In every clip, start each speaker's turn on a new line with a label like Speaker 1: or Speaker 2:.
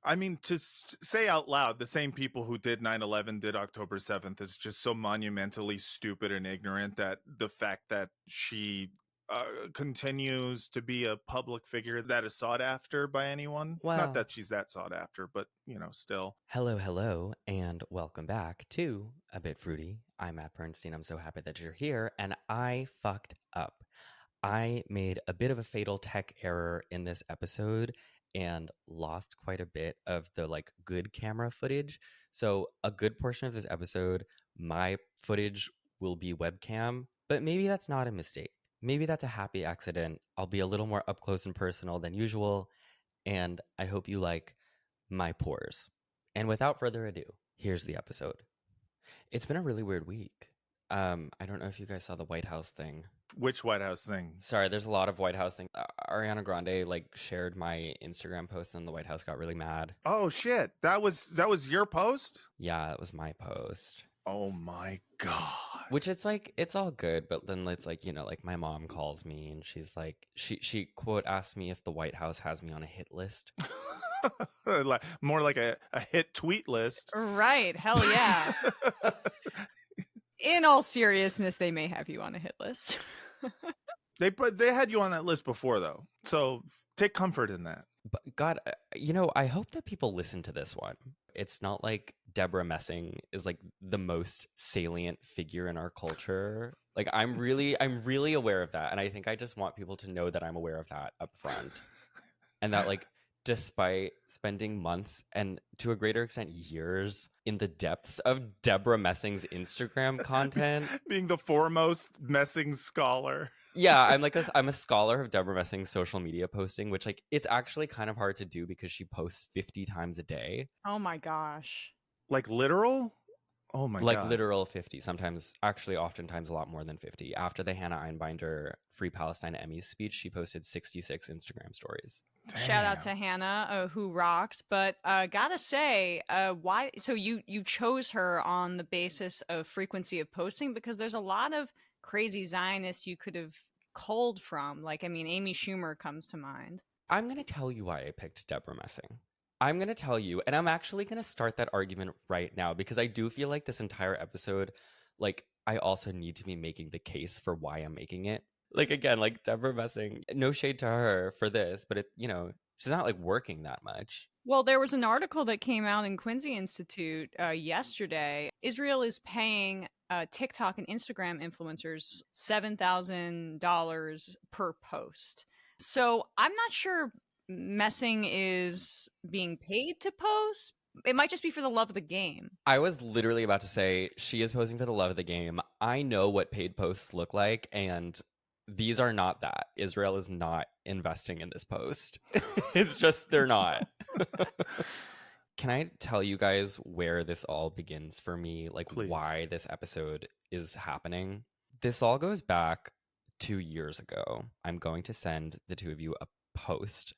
Speaker 1: I mean, to say out loud, the same people who did 9/11 did October 7th is just so monumentally stupid and ignorant that the fact that she continues to be a public figure that is sought after by anyone.
Speaker 2: Well,
Speaker 1: not that she's that sought after, but, still.
Speaker 2: Hello, and welcome back to A Bit Fruity. I'm Matt Bernstein. I'm so happy that you're here, and I fucked up. I made a bit of a fatal tech error in this episode and lost quite a bit of the good camera footage. So a good portion of this episode, my footage will be webcam, but maybe that's not a mistake. Maybe that's a happy accident. I'll be a little more up close and personal than usual, and I hope you like my pores. And without further ado, here's the episode. It's been a really weird week. I don't know if you guys saw the White House thing.
Speaker 1: Which White House thing?
Speaker 2: Sorry, there's a lot of White House things. Ariana Grande shared my Instagram post and the White House got really mad.
Speaker 1: Oh shit. That was your post?
Speaker 2: Yeah, it was my post.
Speaker 1: Oh my god.
Speaker 2: Which it's all good, but then it's my mom calls me and she's like, she quote asked me if the White House has me on a hit list.
Speaker 1: More like a hit tweet list.
Speaker 3: Right. Hell yeah. In all seriousness, they may have you on a hit list.
Speaker 1: They had you on that list before, though. So take comfort in that.
Speaker 2: But God, I hope that people listen to this one. It's not like Debra Messing is the most salient figure in our culture. I'm really aware of that. And I think I just want people to know that I'm aware of that up front. And that despite spending months and to a greater extent years in the depths of Debra Messing's Instagram content,
Speaker 1: being the foremost Messing scholar.
Speaker 2: Yeah, I'm a scholar of Debra Messing's social media posting, which it's actually kind of hard to do because she posts 50 times a day.
Speaker 3: Oh my gosh.
Speaker 1: Literal? Oh my god.
Speaker 2: Literal 50, oftentimes a lot more than 50. After the Hannah Einbinder Free Palestine Emmys speech, she posted 66 Instagram stories.
Speaker 1: Damn.
Speaker 3: Shout out to Hannah, who rocks. But gotta say, why? So you chose her on the basis of frequency of posting? Because there's a lot of crazy Zionists you could have culled from. Amy Schumer comes to mind.
Speaker 2: I'm going to tell you why I picked Debra Messing. I'm going to tell you, and I'm actually going to start that argument right now because I do feel like this entire episode, I also need to be making the case for why I'm making it. Debra Messing, no shade to her for this, but she's not working that much.
Speaker 3: Well, there was an article that came out in Quincy Institute yesterday. Israel is paying TikTok and Instagram influencers $7,000 per post. So I'm not sure Messing is being paid to post. It might just be for the love of the game.
Speaker 2: I was literally about to say she is posting for the love of the game. I know what paid posts look like, and these are not that. Israel is not investing in this post. It's just they're not. Can I tell you guys where this all begins for me?
Speaker 1: Please.
Speaker 2: Why this episode is happening? This all goes back 2 years ago. I'm going to send the two of you a post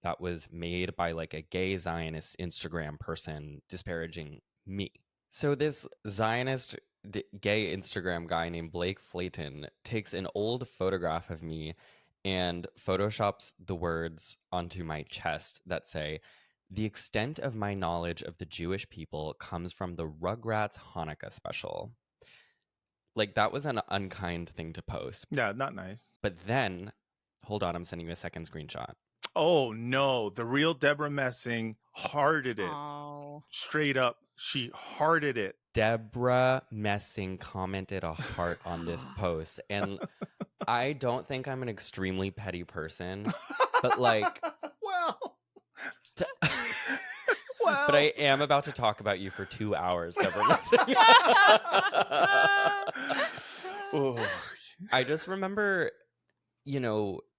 Speaker 2: that was made by a gay Zionist Instagram person disparaging me. So this Zionist gay Instagram guy named Blake Flayton takes an old photograph of me and photoshops the words onto my chest that say, "The extent of my knowledge of the Jewish people comes from the Rugrats Hanukkah special." That was an unkind thing to post.
Speaker 1: Yeah, not nice.
Speaker 2: But then, hold on, I'm sending you a second screenshot.
Speaker 1: Oh no, the real Debra Messing hearted it.
Speaker 3: Oh.
Speaker 1: Straight up, she hearted it.
Speaker 2: Debra Messing commented a heart on this post. And I don't think I'm an extremely petty person, but
Speaker 1: well.
Speaker 2: But I am about to talk about you for 2 hours, Debra Messing.
Speaker 1: Oh.
Speaker 2: I just remember,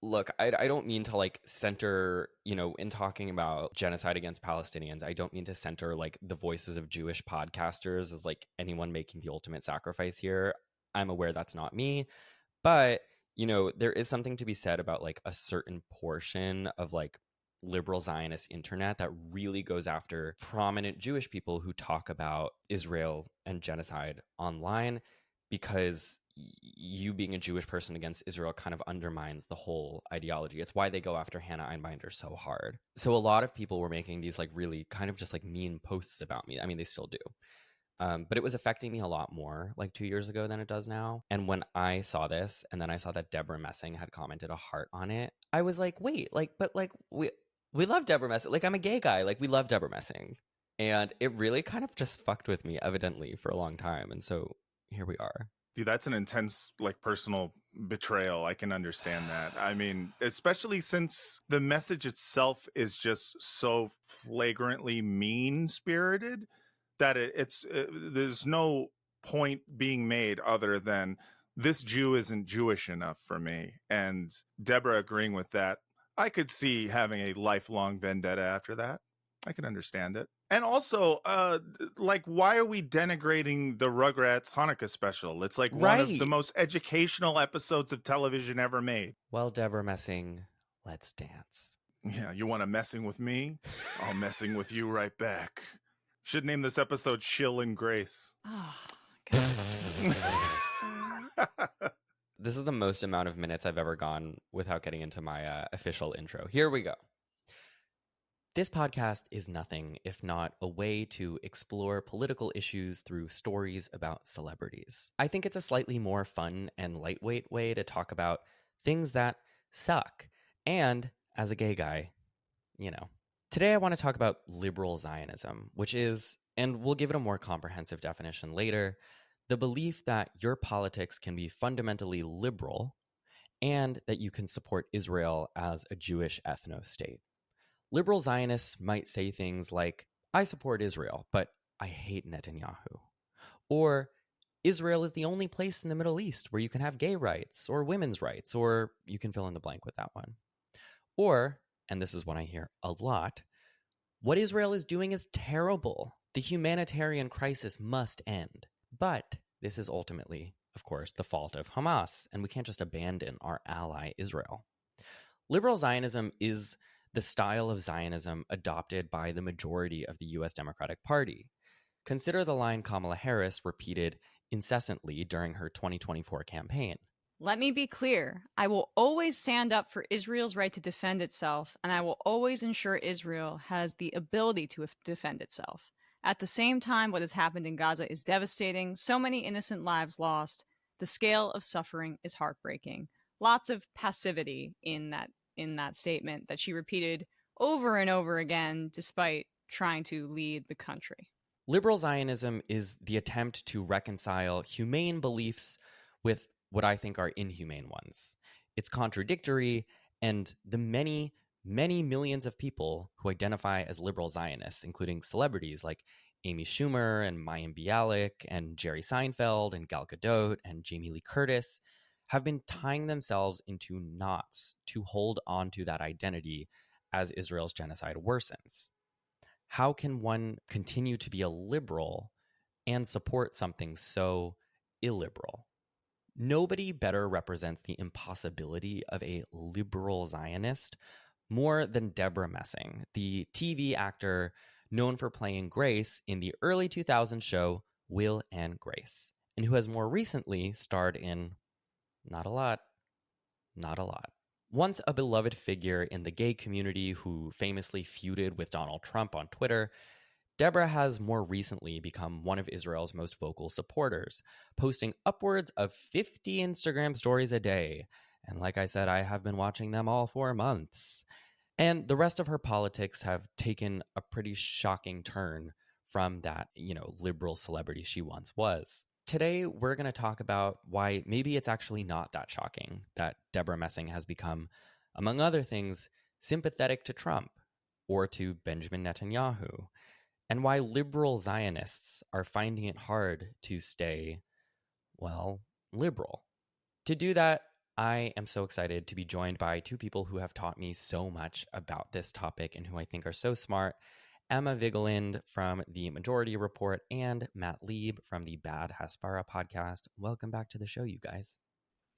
Speaker 2: look, I don't mean to center, in talking about genocide against Palestinians, I don't mean to center the voices of Jewish podcasters as anyone making the ultimate sacrifice here. I'm aware that's not me, but there is something to be said about a certain portion of liberal Zionist internet that really goes after prominent Jewish people who talk about Israel and genocide online because you being a Jewish person against Israel kind of undermines the whole ideology. It's why they go after Hannah Einbinder so hard. So a lot of people were making these like really kind of just like mean posts about me. I mean, they still do. But it was affecting me a lot more like 2 years ago than it does now. And when I saw this, and then I saw that Debra Messing had commented a heart on it, I was like, wait, like, but like we love Debra Messing. Like, I'm a gay guy. Like, we love Debra Messing. And it really kind of just fucked with me, evidently, for a long time. And so here we are.
Speaker 1: Dude, that's an intense, like, personal betrayal. I can understand that. I mean, especially since the message itself is just so flagrantly mean-spirited that it's there's no point being made other than this Jew isn't Jewish enough for me. And Debra agreeing with that, I could see having a lifelong vendetta after that. I can understand it. And also, like, why are we denigrating the Rugrats Hanukkah special? It's like one of the most educational episodes of television ever made.
Speaker 2: Well, Debra Messing, let's dance.
Speaker 1: Yeah, you want to messing with me? I'll messing with you right back. Should name this episode Shill and Grace.
Speaker 3: Oh,
Speaker 2: This is the most amount of minutes I've ever gone without getting into my official intro. Here we go. This podcast is nothing if not a way to explore political issues through stories about celebrities. I think it's a slightly more fun and lightweight way to talk about things that suck. And as a gay guy, you know. Today I want to talk about liberal Zionism, which is, and we'll give it a more comprehensive definition later, the belief that your politics can be fundamentally liberal and that you can support Israel as a Jewish ethno-state. Liberal Zionists might say things like, I support Israel, but I hate Netanyahu. Or, Israel is the only place in the Middle East where you can have gay rights or women's rights, or you can fill in the blank with that one. Or, and this is one I hear a lot, what Israel is doing is terrible. The humanitarian crisis must end. But this is ultimately, of course, the fault of Hamas, and we can't just abandon our ally Israel. Liberal Zionism is the style of Zionism adopted by the majority of the U.S. Democratic Party. Consider the line Kamala Harris repeated incessantly during her 2024 campaign.
Speaker 3: Let me be clear. I will always stand up for Israel's right to defend itself, and I will always ensure Israel has the ability to defend itself. At the same time, what has happened in Gaza is devastating. So many innocent lives lost. The scale of suffering is heartbreaking. Lots of passivity in that statement that she repeated over and over again, despite trying to lead the country.
Speaker 2: Liberal Zionism is the attempt to reconcile humane beliefs with what I think are inhumane ones. It's contradictory, and the many, many millions of people who identify as liberal Zionists, including celebrities like Amy Schumer and Mayim Bialik and Jerry Seinfeld and Gal Gadot and Jamie Lee Curtis, have been tying themselves into knots to hold on to that identity as Israel's genocide worsens. How can one continue to be a liberal and support something so illiberal? Nobody better represents the impossibility of a liberal Zionist more than Debra Messing, the TV actor known for playing Grace in the early 2000s show Will and Grace, and who has more recently starred in not a lot. Once a beloved figure in the gay community who famously feuded with Donald Trump on Twitter, Debra has more recently become one of Israel's most vocal supporters, posting upwards of 50 Instagram stories a day. And like I said, I have been watching them all for months. And the rest of her politics have taken a pretty shocking turn from that, liberal celebrity she once was. Today, we're going to talk about why maybe it's actually not that shocking that Debra Messing has become, among other things, sympathetic to Trump or to Benjamin Netanyahu, and why liberal Zionists are finding it hard to stay, well, liberal. To do that, I am so excited to be joined by two people who have taught me so much about this topic and who I think are so smart. Emma Vigeland from The Majority Report and Matt Lieb from the Bad Haspara podcast. Welcome back to the show, you guys.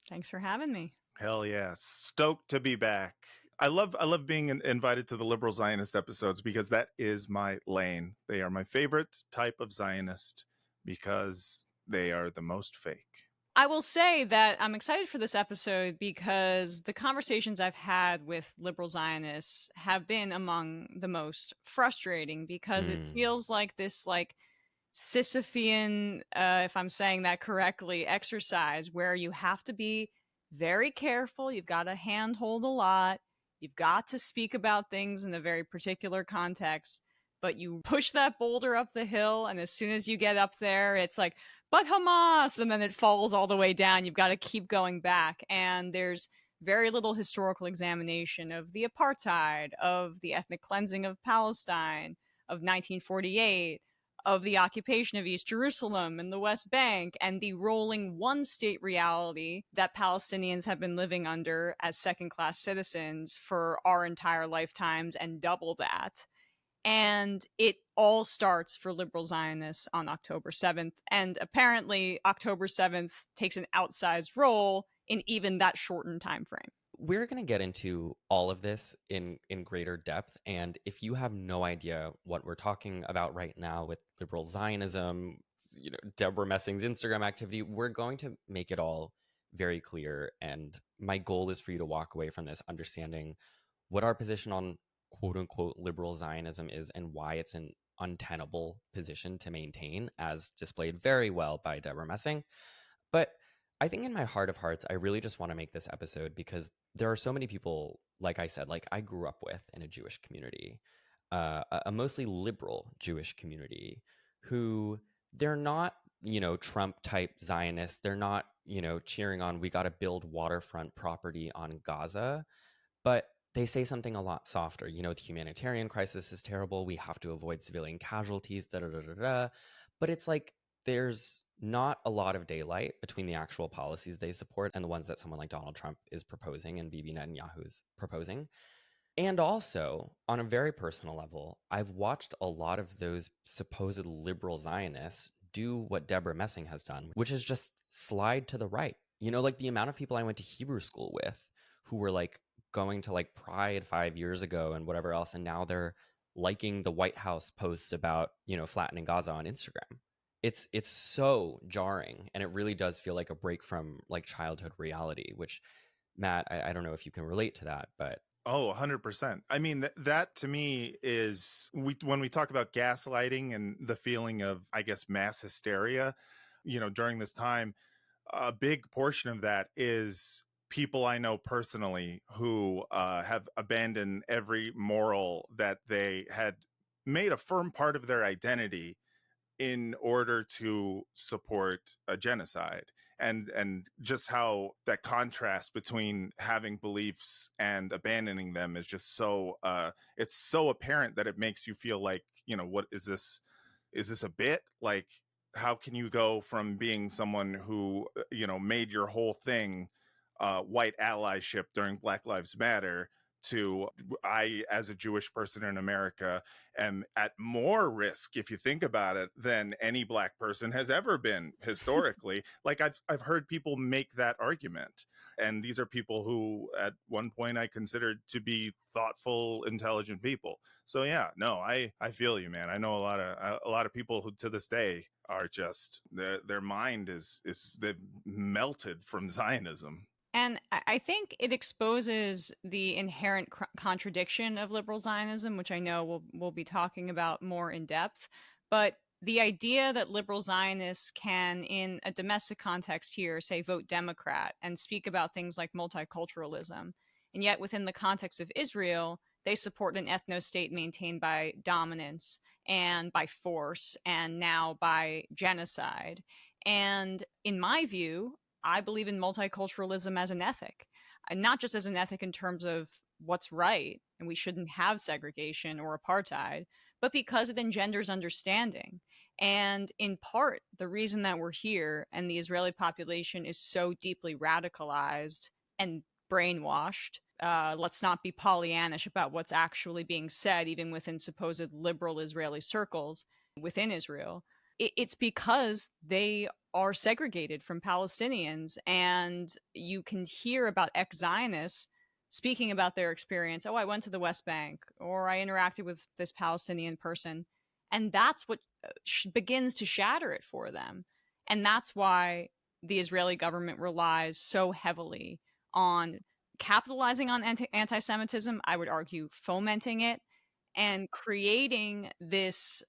Speaker 3: Thanks for having me.
Speaker 1: Hell yeah. Stoked to be back. I love being invited to the Liberal Zionist episodes because that is my lane. They are my favorite type of Zionist because they are the most fake.
Speaker 3: I will say that I'm excited for this episode because the conversations I've had with liberal Zionists have been among the most frustrating because it feels like this like Sisyphean, if I'm saying that correctly, exercise where you have to be very careful. You've got to handhold a lot. You've got to speak about things in a very particular context. But you push that boulder up the hill, and as soon as you get up there, it's like, but Hamas, and then it falls all the way down. You've got to keep going back. And there's very little historical examination of the apartheid, of the ethnic cleansing of Palestine, of 1948, of the occupation of East Jerusalem and the West Bank, and the rolling one state reality that Palestinians have been living under as second class citizens for our entire lifetimes and double that. And it all starts for liberal Zionists on October 7th. And apparently, October 7th takes an outsized role in even that shortened time frame.
Speaker 2: We're going to get into all of this in greater depth. And if you have no idea what we're talking about right now with liberal Zionism, Debra Messing's Instagram activity, we're going to make it all very clear. And my goal is for you to walk away from this understanding what our position on quote unquote liberal Zionism is and why it's an untenable position to maintain, as displayed very well by Debra Messing. But I think in my heart of hearts, I really just want to make this episode because there are so many people, like I said, like I grew up with in a Jewish community, a mostly liberal Jewish community, who they're not, Trump type Zionists. They're not, cheering on, we got to build waterfront property on Gaza. But they say something a lot softer. The humanitarian crisis is terrible. We have to avoid civilian casualties, da da da da da. But it's like there's not a lot of daylight between the actual policies they support and the ones that someone like Donald Trump is proposing and Bibi Netanyahu is proposing. And also, on a very personal level, I've watched a lot of those supposed liberal Zionists do what Debra Messing has done, which is just slide to the right. Like the amount of people I went to Hebrew school with who were like going to like Pride 5 years ago and whatever else, and now they're liking the White House posts about, flattening Gaza on Instagram. It's so jarring, and it really does feel like a break from like childhood reality, which Matt, I don't know if you can relate to that, but
Speaker 1: Oh, 100%. I mean, that to me is when we talk about gaslighting and the feeling of, I guess, mass hysteria, during this time, a big portion of that is people I know personally who have abandoned every moral that they had made a firm part of their identity in order to support a genocide. And just how that contrast between having beliefs and abandoning them is just so it's so apparent that it makes you feel like, what is this a bit? Like, how can you go from being someone who made your whole thing white allyship during Black Lives Matter to, I, as a Jewish person in America, am at more risk, if you think about it, than any Black person has ever been historically. Like I've heard people make that argument, and these are people who at one point I considered to be thoughtful, intelligent people. So yeah, no, I feel you, man. I know a lot of people who to this day are just their mind is they've melted from Zionism.
Speaker 3: And I think it exposes the inherent contradiction of liberal Zionism, which I know we'll be talking about more in depth. But the idea that liberal Zionists can, in a domestic context here, say vote Democrat and speak about things like multiculturalism, and yet within the context of Israel, they support an ethno-state maintained by dominance and by force and now by genocide. And in my view, I believe in multiculturalism as an ethic, and not just as an ethic in terms of what's right, and we shouldn't have segregation or apartheid, but because it engenders understanding. And in part, the reason that we're here and the Israeli population is so deeply radicalized and brainwashed, let's not be Pollyannish about what's actually being said, even within supposed liberal Israeli circles within Israel. It's because they are segregated from Palestinians. And you can hear about ex-Zionists speaking about their experience. Oh, I went to the West Bank, or I interacted with this Palestinian person. And that's what begins to shatter it for them. And that's why the Israeli government relies so heavily on capitalizing on anti-Semitism, I would argue fomenting it, and creating this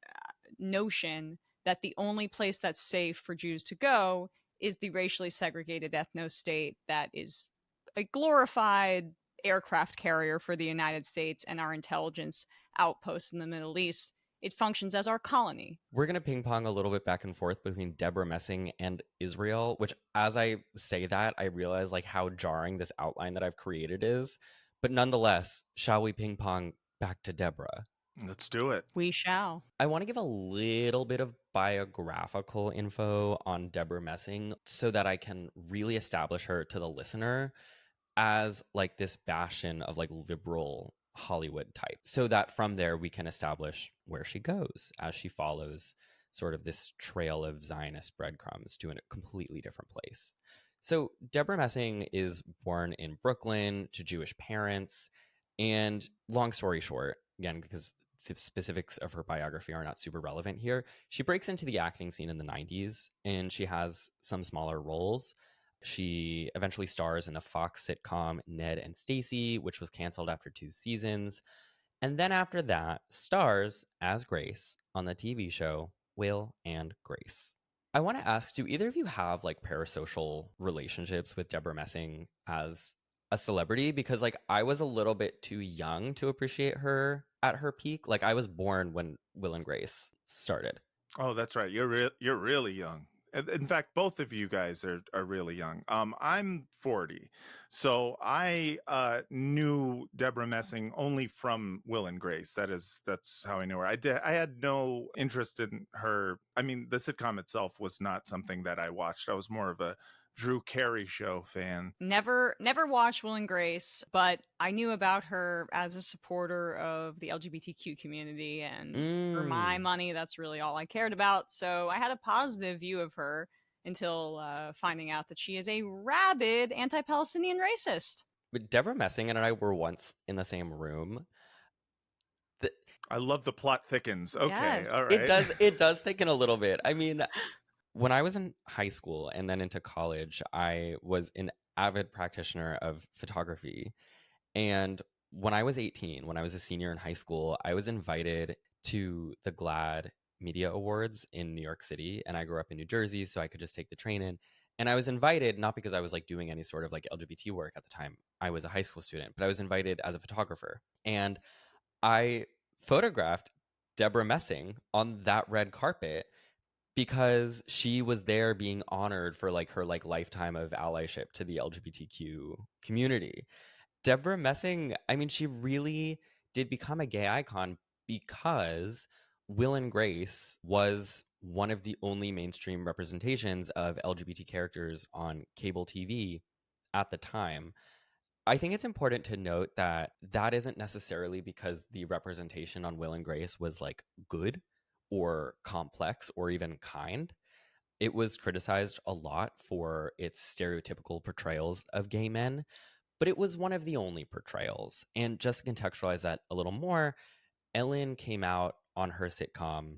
Speaker 3: notion that the only place that's safe for Jews to go is the racially segregated ethno-state that is a glorified aircraft carrier for the United States and our intelligence outposts in the Middle East. It functions as our colony.
Speaker 2: We're going to ping pong a little bit back and forth between Debra Messing and Israel, which as I say that, I realize like how jarring this outline that I've created is. But nonetheless, shall we ping pong back to Debra?
Speaker 1: Let's do it.
Speaker 3: We shall.
Speaker 2: I want to give a little bit of biographical info on Debra Messing so that I can really establish her to the listener as like this bastion of like liberal Hollywood type, so that from there we can establish where she goes as she follows sort of this trail of Zionist breadcrumbs to a completely different place. So Debra Messing is born in Brooklyn to Jewish parents, and long story short, again, because the specifics of her biography are not super relevant here, she breaks into the acting scene in the 90s and she has some smaller roles. She eventually stars in the Fox sitcom Ned and Stacy, which was canceled after 2 seasons. And then after that, stars as Grace on the TV show Will and Grace. I want to ask, do either of you have like parasocial relationships with Debra Messing as a celebrity? Because like I was a little bit too young to appreciate her at her peak. Like I was born when Will and Grace started.
Speaker 1: Oh, that's right. You're really young. In fact, both of you guys are really young. I'm 40, so I knew Debra Messing only from Will and Grace. That's how I knew her. I had no interest in her. I mean, the sitcom itself was not something that I watched. I was more of a Drew Carey show fan.
Speaker 3: Never watched Will and Grace, but I knew about her as a supporter of the LGBTQ community, and for my money, that's really all I cared about. So I had a positive view of her until finding out that she is a rabid anti-Palestinian racist.
Speaker 2: But Debra Messing and I were once in the same room.
Speaker 1: I love the plot thickens. Okay,
Speaker 3: Yes.
Speaker 1: all right.
Speaker 2: It does thicken a little bit. I mean, when I was in high school and then into college, I was an avid practitioner of photography. And when I was 18, when I was a senior in high school, I was invited to the GLAAD Media Awards in New York City. And I grew up in New Jersey, so I could just take the train in. And I was invited, not because I was like doing any sort of like LGBT work at the time. I was a high school student, but I was invited as a photographer. And I photographed Debra Messing on that red carpet because she was there being honored for like her like lifetime of allyship to the LGBTQ community. Debra Messing, I mean, she really did become a gay icon because Will and Grace was one of the only mainstream representations of LGBT characters on cable TV at the time. I think it's important to note that that isn't necessarily because the representation on Will and Grace was like good or complex or even kind. It was criticized a lot for its stereotypical portrayals of gay men, but it was one of the only portrayals. And just to contextualize that a little more, Ellen came out on her sitcom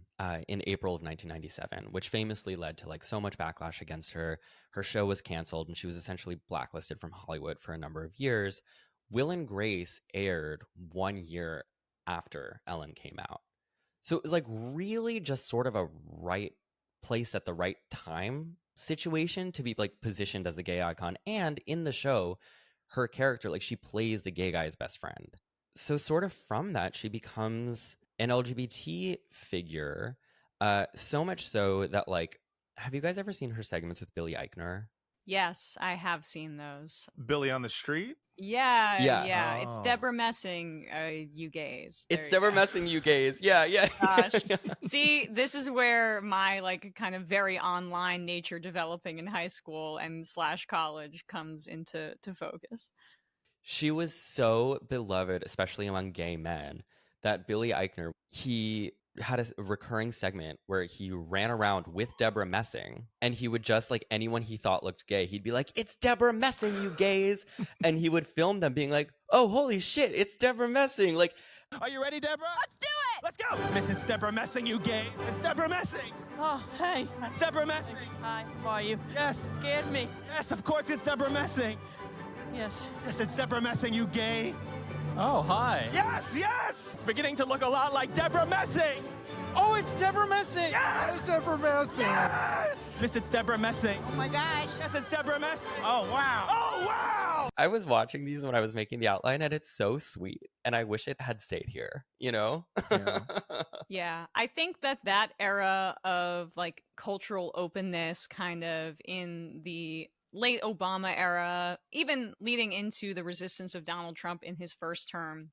Speaker 2: in April of 1997, which famously led to like so much backlash against her. Her show was canceled and she was essentially blacklisted from Hollywood for a number of years. Will and Grace aired 1 year after Ellen came out. So it was like really just sort of a right place at the right time situation to be like positioned as a gay icon. And in the show, her character, like she plays the gay guy's best friend. So sort of from that, she becomes an LGBT figure, so much so that like, have you guys ever seen her segments with Billy Eichner?
Speaker 3: Yes, I have seen those.
Speaker 1: Billy on the Street?
Speaker 3: Yeah. It's
Speaker 1: Oh.
Speaker 3: Debra Messing, you gays. There
Speaker 2: It's
Speaker 3: you
Speaker 2: Debra
Speaker 3: go.
Speaker 2: Messing, you gays. Yeah.
Speaker 3: Gosh. See, this is where my like kind of very online nature developing in high school and / college comes into focus.
Speaker 2: She was so beloved, especially among gay men, that Billy Eichner, he had a recurring segment where he ran around with Debra Messing and he would just like anyone he thought looked gay, he'd be like, "It's Debra Messing, you gays." And he would film them being like, "Oh, holy shit, it's Debra Messing." Like
Speaker 4: Are you ready, Debra?
Speaker 5: Let's do it!
Speaker 4: Let's go! This is Debra Messing, you gays. It's Debra Messing.
Speaker 5: Oh, hey.
Speaker 4: It's Debra Messing.
Speaker 5: Hi, how are you?
Speaker 4: Yes.
Speaker 5: Scared me.
Speaker 4: Yes, of course it's Debra Messing.
Speaker 5: Yes.
Speaker 4: Yes, it's Debra Messing, you gay.
Speaker 6: Oh, hi.
Speaker 4: Yes, yes! It's beginning to look a lot like Debra Messing.
Speaker 6: Oh, it's Debra Messing.
Speaker 4: Yes!
Speaker 6: It's Debra Messing.
Speaker 4: Yes! Yes, it's Debra Messing.
Speaker 5: Oh my gosh.
Speaker 4: Yes, it's Debra Messing.
Speaker 6: Oh, wow.
Speaker 4: Oh, wow!
Speaker 2: I was watching these when I was making the outline, and it's so sweet. And I wish it had stayed here, you know?
Speaker 6: Yeah.
Speaker 3: Yeah, I think that era of like cultural openness kind of in the late Obama era, even leading into the resistance of Donald Trump in his first term,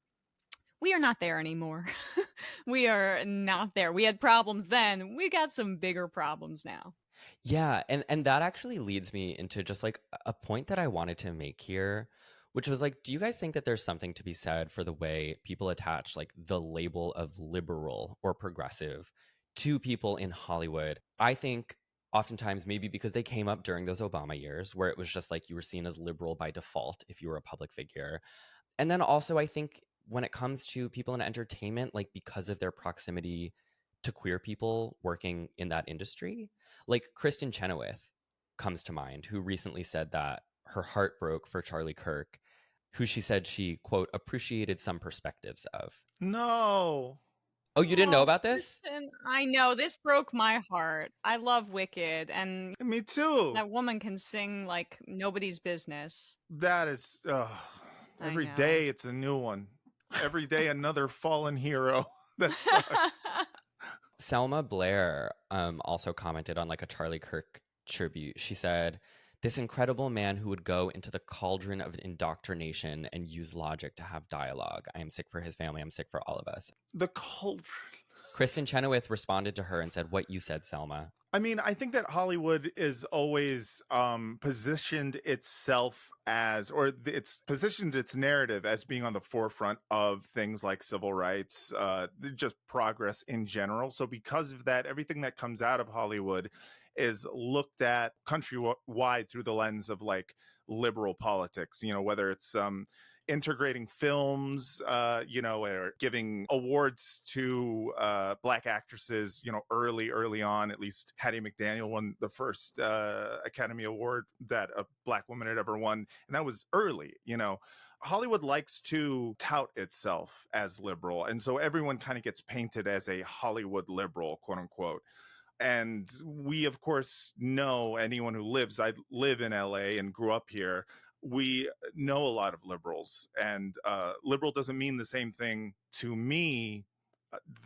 Speaker 3: we are not there anymore. We are not there. We had problems then. We got some bigger problems now.
Speaker 2: Yeah, and that actually leads me into just like a point that I wanted to make here, which was like, do you guys think that there's something to be said for the way people attach like the label of liberal or progressive to people in Hollywood? I think oftentimes maybe because they came up during those Obama years where it was just like you were seen as liberal by default if you were a public figure. And then also I think when it comes to people in entertainment, like because of their proximity to queer people working in that industry, like Kristen Chenoweth comes to mind, who recently said that her heart broke for Charlie Kirk, who she said she, quote, appreciated some perspectives of.
Speaker 1: No.
Speaker 2: Oh, you didn't know about this?
Speaker 3: Kristen, I know, this broke my heart. I love Wicked, and
Speaker 1: Me too.
Speaker 3: that woman can sing like nobody's business.
Speaker 1: That is every
Speaker 3: know.
Speaker 1: day it's a new one. Every day another fallen hero. That sucks.
Speaker 2: Selma Blair also commented on like a Charlie Kirk tribute. She said, this incredible man who would go into the cauldron of indoctrination and use logic to have dialogue. I am sick for his family. I'm sick for all of us.
Speaker 1: The cauldron.
Speaker 2: Kristen Chenoweth responded to her and said what you said, Selma.
Speaker 1: I mean, I think that Hollywood is always positioned itself as, or it's positioned its narrative as being on the forefront of things like civil rights, just progress in general. So because of that, everything that comes out of Hollywood is looked at countrywide through the lens of like liberal politics, you know, whether it's integrating films, or giving awards to Black actresses, early on. At least Hattie McDaniel won the first Academy Award that a Black woman had ever won. And that was early, Hollywood likes to tout itself as liberal. And so everyone kind of gets painted as a Hollywood liberal, quote unquote. And we, of course, know anyone who lives, I live in LA and grew up here. We know a lot of liberals, and liberal doesn't mean the same thing to me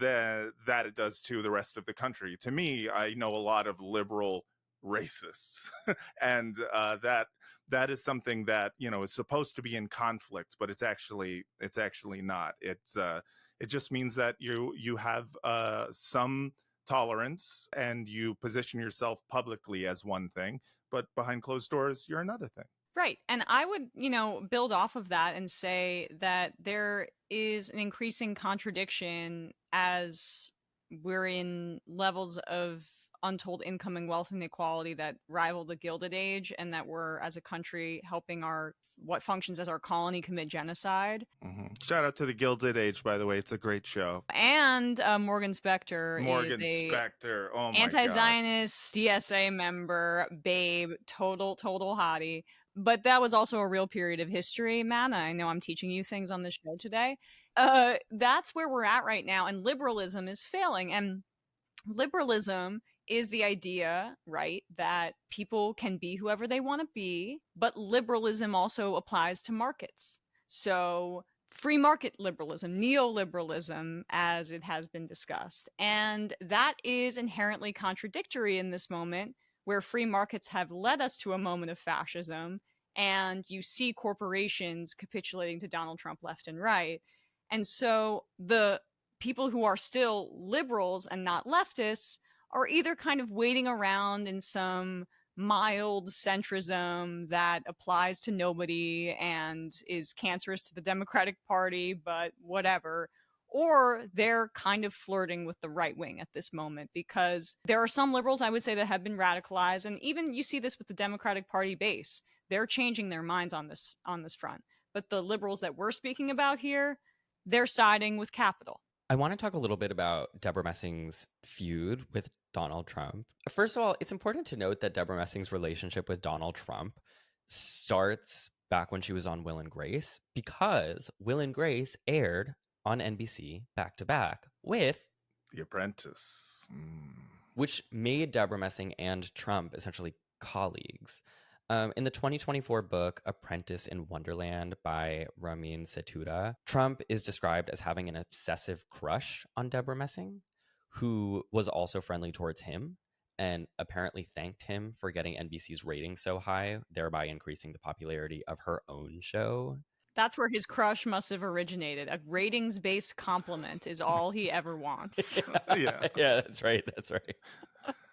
Speaker 1: that it does to the rest of the country. To me, I know a lot of liberal racists, and that is something that is supposed to be in conflict, but it's actually not. It just means that you have some tolerance and you position yourself publicly as one thing, but behind closed doors, you're another thing.
Speaker 3: Right. And I would, build off of that and say that there is an increasing contradiction as we're in levels of untold income and wealth inequality that rival the Gilded Age, and that we're, as a country, helping what functions as our colony commit genocide.
Speaker 1: Mm-hmm. Shout out to the Gilded Age, by the way. It's a great show.
Speaker 3: And Morgan Spector is
Speaker 1: Oh my
Speaker 3: anti-Zionist DSA member, babe, total hottie. But that was also a real period of history, man. I know I'm teaching you things on this show today. That's where we're at right now, and liberalism is failing. And liberalism is the idea, right, that people can be whoever they want to be, but liberalism also applies to markets. So free market liberalism, neoliberalism, as it has been discussed. And that is inherently contradictory in this moment, where free markets have led us to a moment of fascism, and you see corporations capitulating to Donald Trump left and right. And so the people who are still liberals and not leftists are either kind of waiting around in some mild centrism that applies to nobody and is cancerous to the Democratic Party, but whatever, or they're kind of flirting with the right wing at this moment, because there are some liberals, I would say, that have been radicalized, and even you see this with the Democratic Party base. They're changing their minds on this front. But the liberals that we're speaking about here, they're siding with capital.
Speaker 2: I want to talk a little bit about Debra Messing's feud with Donald Trump. First of all, it's important to note that Debra Messing's relationship with Donald Trump starts back when she was on Will and Grace, because Will and Grace aired on NBC back to back with
Speaker 1: The Apprentice.
Speaker 2: Which made Debra Messing and Trump essentially colleagues. In the 2024 book Apprentice in Wonderland by Ramin Setuda, Trump is described as having an obsessive crush on Debra Messing, who was also friendly towards him and apparently thanked him for getting NBC's ratings so high, thereby increasing the popularity of her own show.
Speaker 3: That's where his crush must have originated. A ratings-based compliment is all he ever wants.
Speaker 1: Yeah.
Speaker 2: Yeah, that's right. That's right.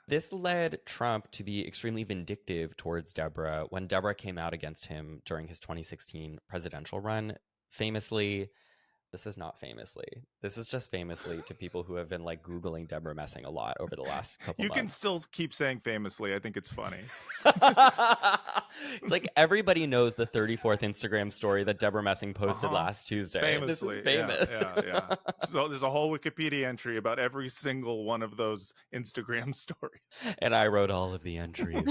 Speaker 2: This led Trump to be extremely vindictive towards Debra when Debra came out against him during his 2016 presidential run. Famously, this is not famously. This is just famously to people who have been like Googling Debra Messing a lot over the last couple
Speaker 1: You
Speaker 2: months.
Speaker 1: can still keep saying famously. I think it's funny.
Speaker 2: It's like everybody knows the 34th Instagram story that Debra Messing posted last Tuesday.
Speaker 1: Famously.
Speaker 2: This is famous.
Speaker 1: Yeah. So there's a whole Wikipedia entry about every single one of those Instagram stories.
Speaker 2: And I wrote all of the entries.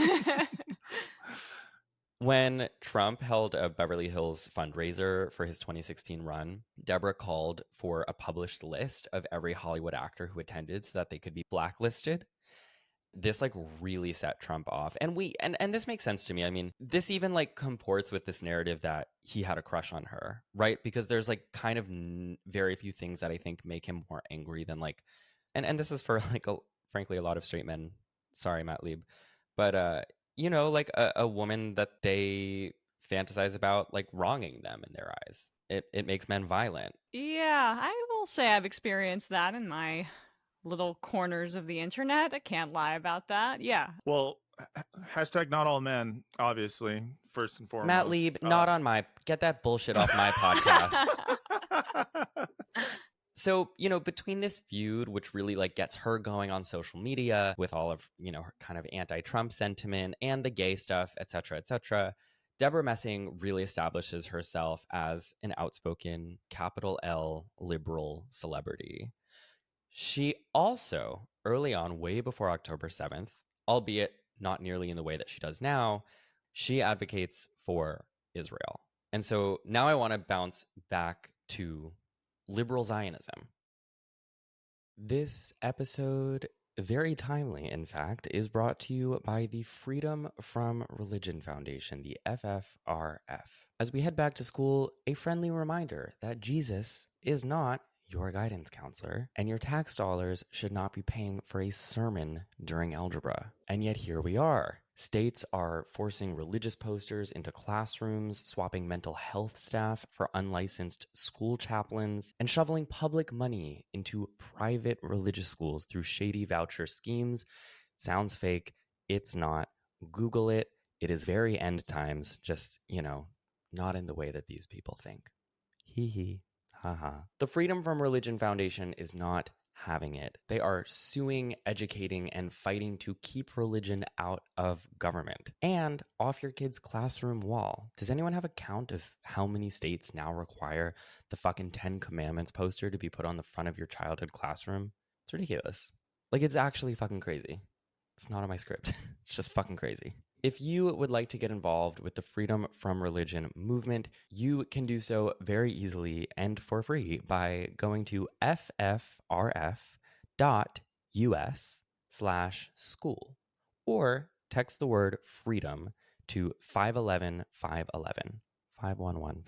Speaker 2: When Trump held a Beverly Hills fundraiser for his 2016 run, Debra called for a published list of every Hollywood actor who attended so that they could be blacklisted. This like really set Trump off. And this makes sense to me. I mean, this even like comports with this narrative that he had a crush on her, right? Because there's like kind of very few things that I think make him more angry than like, and this is for like frankly a lot of straight men. Sorry, Matt Lieb, but you know, like a woman that they fantasize about like wronging them in their eyes. It makes men violent.
Speaker 3: Yeah, I will say I've experienced that in my little corners of the internet. I can't lie about that. Yeah.
Speaker 1: Well, hashtag not all men, obviously, first and foremost.
Speaker 2: Matt Lieb, not on my, get that bullshit off my podcast. So, you know, between this feud, which really like gets her going on social media with all of, you know, her kind of anti-Trump sentiment and the gay stuff, et cetera, Debra Messing really establishes herself as an outspoken capital L liberal celebrity. She also, early on, way before October 7th, albeit not nearly in the way that she does now, she advocates for Israel. And so now I want to bounce back to Liberal Zionism. This episode, very timely, in fact, is brought to you by the Freedom from Religion Foundation, the FFRF. As we head back to school, a friendly reminder that Jesus is not your guidance counselor, and your tax dollars should not be paying for a sermon during algebra. And yet here we are. States are forcing religious posters into classrooms, swapping mental health staff for unlicensed school chaplains, and shoveling public money into private religious schools through shady voucher schemes. Sounds fake. It's not. Google it. It is very end times, just, you know, not in the way that these people think. Hee hee. Haha. The Freedom from Religion Foundation is not having it. They are suing, educating, and fighting to keep religion out of government and off your kid's classroom wall. Does anyone have a count of how many states now require the fucking 10 Commandments poster to be put on the front of your childhood classroom? It's ridiculous. Like, it's actually fucking crazy. It's not on my script. It's just fucking crazy. If you would like to get involved with the Freedom from Religion movement, you can do so very easily and for free by going to ffrf.us/school or text the word freedom to 511-511, 511-511.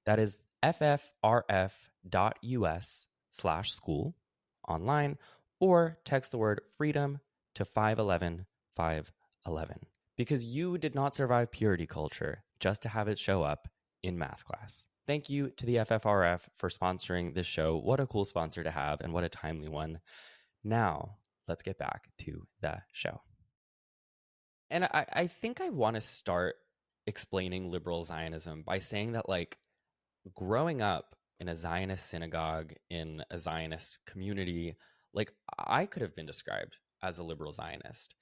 Speaker 2: That is ffrf.us/school online, or text the word freedom to 511-511. Because you did not survive purity culture just to have it show up in math class. Thank you to the FFRF for sponsoring this show. What a cool sponsor to have, and what a timely one. Now, let's get back to the show. And I think I want to start explaining liberal Zionism by saying that, like, growing up in a Zionist synagogue, in a Zionist community, like, I could have been described as a liberal Zionist.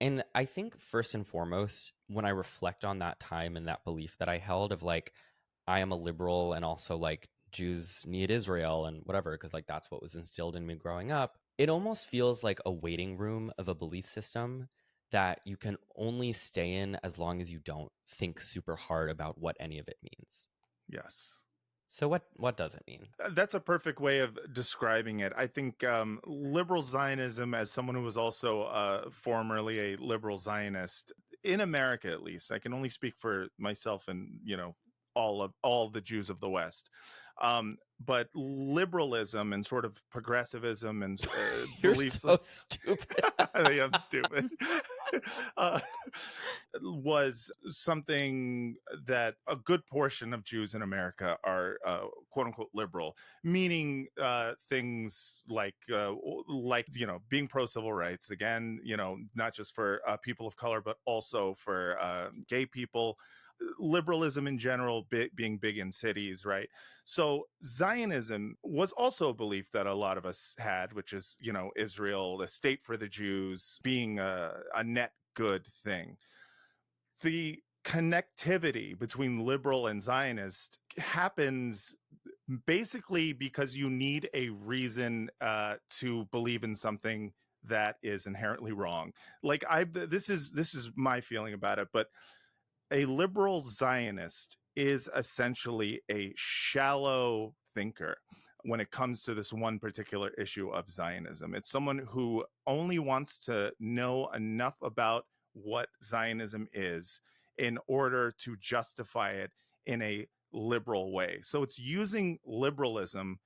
Speaker 2: And I think first and foremost, when I reflect on that time and that belief that I held of like, I am a liberal and also like Jews need Israel and whatever, because like that's what was instilled in me growing up. It almost feels like a waiting room of a belief system that you can only stay in as long as you don't think super hard about what any of it means.
Speaker 1: Yes.
Speaker 2: So what does it mean?
Speaker 1: That's a perfect way of describing it. I think liberal Zionism, as someone who was also formerly a liberal Zionist, in America at least, I can only speak for myself and, all the Jews of the West. But liberalism and sort of progressivism and
Speaker 2: You're
Speaker 1: beliefs.
Speaker 2: so stupid.
Speaker 1: I am stupid. uh, was something that a good portion of Jews in America are quote unquote liberal, meaning things like being pro civil rights, again, not just for people of color but also for gay people, liberalism in general, being big in cities, right? So Zionism was also a belief that a lot of us had, which is, Israel, the state for the Jews, being a net good thing. The connectivity between liberal and Zionist happens basically because you need a reason to believe in something that is inherently wrong. Like this is my feeling about it, but a liberal Zionist is essentially a shallow thinker when it comes to this one particular issue of Zionism. It's someone who only wants to know enough about what Zionism is in order to justify it in a liberal way. So it's using liberalism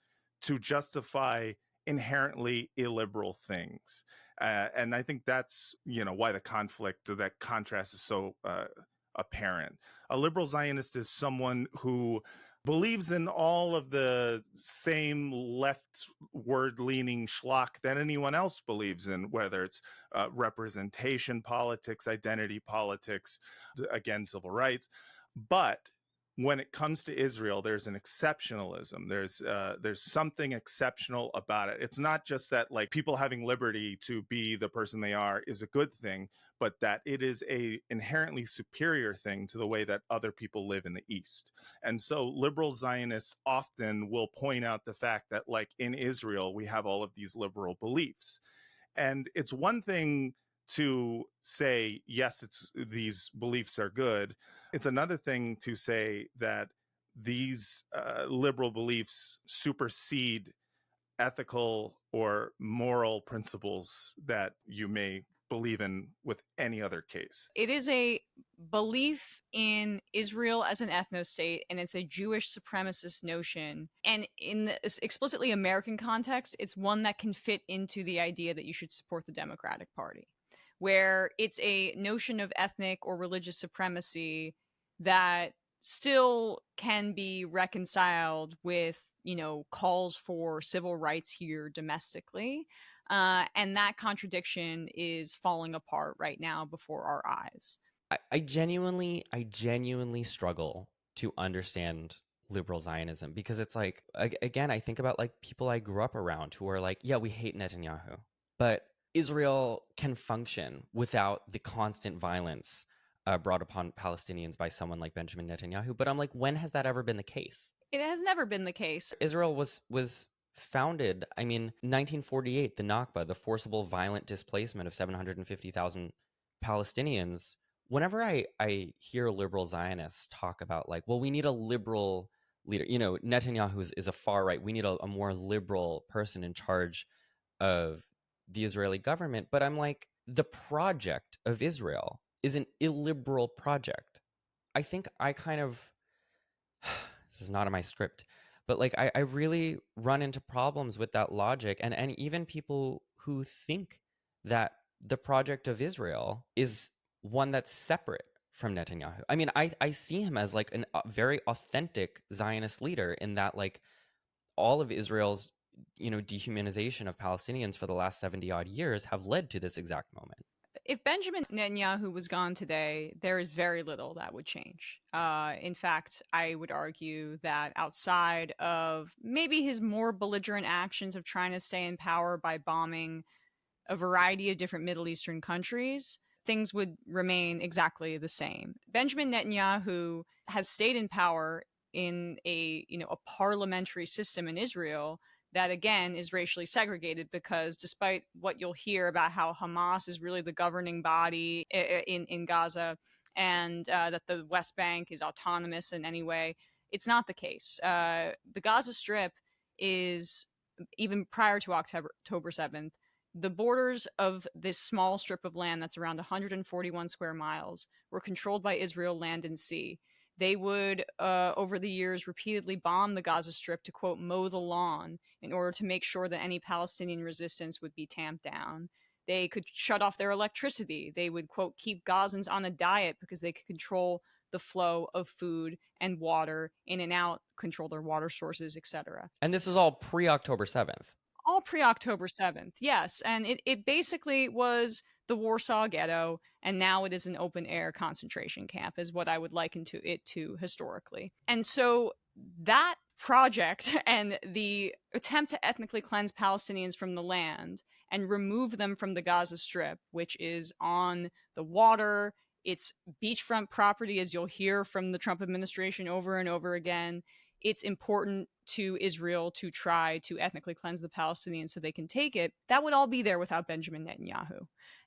Speaker 1: to justify inherently illiberal things. And I think that's, why the conflict, that contrast is so apparent. A liberal Zionist is someone who believes in all of the same leftward-leaning schlock that anyone else believes in, whether it's representation politics, identity politics, again, civil rights. But when it comes to Israel, there's an exceptionalism. There's something exceptional about it. It's not just that like people having liberty to be the person they are is a good thing, but that it is a inherently superior thing to the way that other people live in the East. And so liberal Zionists often will point out the fact that like in Israel, we have all of these liberal beliefs. And it's one thing to say, yes, these beliefs are good. It's another thing to say that these liberal beliefs supersede ethical or moral principles that you may believe in with any other case.
Speaker 3: It is a belief in Israel as an ethno-state, and it's a Jewish supremacist notion. And in the explicitly American context, it's one that can fit into the idea that you should support the Democratic Party, where it's a notion of ethnic or religious supremacy that still can be reconciled with, calls for civil rights here domestically. And that contradiction is falling apart right now before our eyes.
Speaker 2: I genuinely struggle to understand liberal Zionism because it's like, again, I think about like people I grew up around who are like, yeah, we hate Netanyahu, but Israel can function without the constant violence brought upon Palestinians by someone like Benjamin Netanyahu. But I'm like, when has that ever been the case?
Speaker 3: It has never been the case.
Speaker 2: Israel was founded, 1948, the Nakba, the forcible violent displacement of 750,000 Palestinians. Whenever I hear liberal Zionists talk about like, well, we need a liberal leader, Netanyahu is a far right, we need a more liberal person in charge of the Israeli government. But I'm like, the project of Israel is an illiberal project. I think I kind of, this is not in my script, but like I really run into problems with that logic. And even people who think that the project of Israel is one that's separate from Netanyahu. I mean, I see him as like a very authentic Zionist leader in that like all of Israel's, dehumanization of Palestinians for the last 70 odd years have led to this exact moment.
Speaker 3: If Benjamin Netanyahu was gone today, there is very little that would change. In fact, I would argue that outside of maybe his more belligerent actions of trying to stay in power by bombing a variety of different Middle Eastern countries, things would remain exactly the same. Benjamin Netanyahu has stayed in power in a parliamentary system in Israel that, again, is racially segregated, because despite what you'll hear about how Hamas is really the governing body in Gaza, and that the West Bank is autonomous in any way, it's not the case. The Gaza Strip is, even prior to October 7th, the borders of this small strip of land that's around 141 square miles were controlled by Israel land and sea. They would, over the years, repeatedly bomb the Gaza Strip to, quote, mow the lawn in order to make sure that any Palestinian resistance would be tamped down. They could shut off their electricity. They would, quote, keep Gazans on a diet because they could control the flow of food and water in and out, control their water sources, etc.
Speaker 2: And this is all pre-October 7th.
Speaker 3: All pre-October 7th, yes. And it basically was the Warsaw Ghetto, and now it is an open-air concentration camp, is what I would liken it to historically. And so that project and the attempt to ethnically cleanse Palestinians from the land and remove them from the Gaza Strip, which is on the water, it's beachfront property, as you'll hear from the Trump administration over and over again. It's important to Israel to try to ethnically cleanse the Palestinians so they can take it. That would all be there without Benjamin Netanyahu.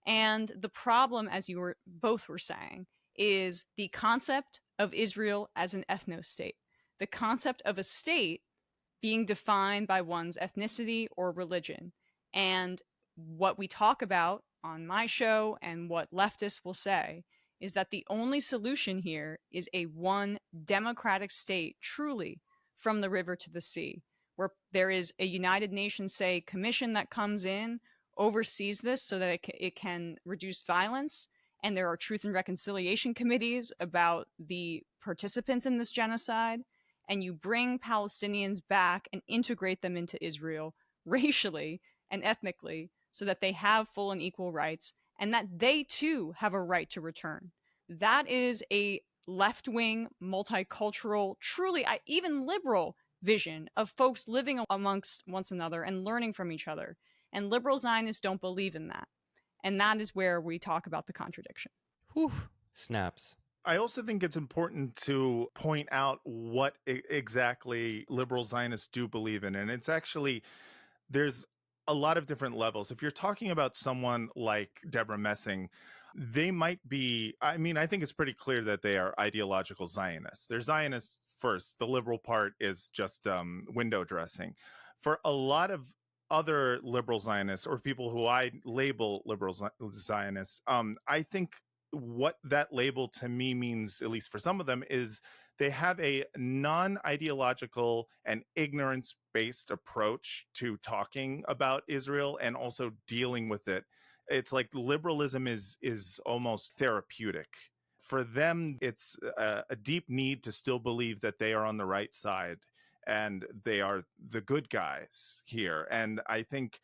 Speaker 3: And the problem, as you were both were saying, is the concept of Israel as an ethno-state. The concept of a state being defined by one's ethnicity or religion. And what we talk about on my show and what leftists will say is that the only solution here is a one democratic state, truly, from the river to the sea, where there is a United Nations, say, commission that comes in, oversees this so that it can reduce violence, and there are truth and reconciliation committees about the participants in this genocide, and you bring Palestinians back and integrate them into Israel racially and ethnically so that they have full and equal rights, and that they too have a right to return. That is a left-wing, multicultural, truly even liberal vision of folks living amongst one another and learning from each other. And liberal Zionists don't believe in that. And that is where we talk about the contradiction.
Speaker 2: Whew. Snaps.
Speaker 1: I also think it's important to point out what exactly liberal Zionists do believe in. And it's actually, there's a lot of different levels. If you're talking about someone like Debra Messing, they might be, I mean, I think it's pretty clear that they are ideological Zionists. They're Zionists first. The liberal part is just window dressing. For a lot of other liberal Zionists, or people who I label liberal Zionists, I think what that label to me means, at least for some of them, is they have a non-ideological and ignorance-based approach to talking about Israel and also dealing with it. It's like liberalism is almost therapeutic. For them, it's a deep need to still believe that they are on the right side and they are the good guys here. And I think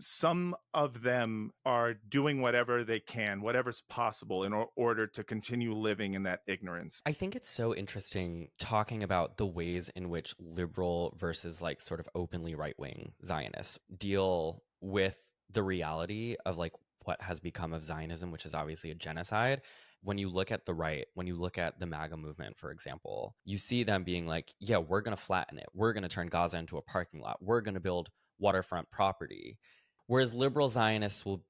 Speaker 1: some of them are doing whatever they can, whatever's possible in order to continue living in that ignorance.
Speaker 2: I think it's so interesting talking about the ways in which liberal versus like sort of openly right-wing Zionists deal with the reality of like what has become of Zionism, which is obviously a genocide. When you look at the right, when you look at the MAGA movement, for example, you see them being like, yeah, we're going to flatten it. We're going to turn Gaza into a parking lot. We're going to build waterfront property. Whereas liberal Zionists will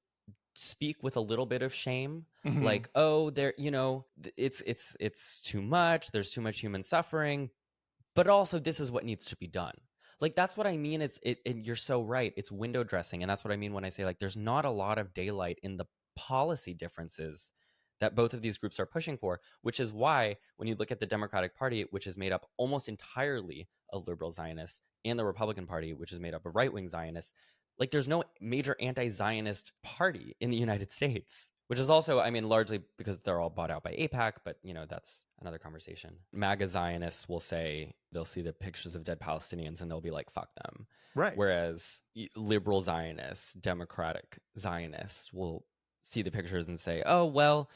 Speaker 2: speak with a little bit of shame, like, oh, there, you know, it's too much. There's too much human suffering, but also this is what needs to be done. Like, that's what I mean. And you're so right. It's window dressing. And that's what I mean when I say, like, there's not a lot of daylight in the policy differences that both of these groups are pushing for, which is why when you look at the Democratic Party, which is made up almost entirely of liberal Zionists, and the Republican Party, which is made up of right-wing Zionists, like, there's no major anti-Zionist party in the United States, which is also, I mean, largely because they're all bought out by AIPAC, but, you know, that's another conversation. MAGA Zionists will say, they'll see the pictures of dead Palestinians and they'll be like, fuck them.
Speaker 1: Right.
Speaker 2: Whereas liberal Zionists, democratic Zionists will see the pictures and say, oh, well,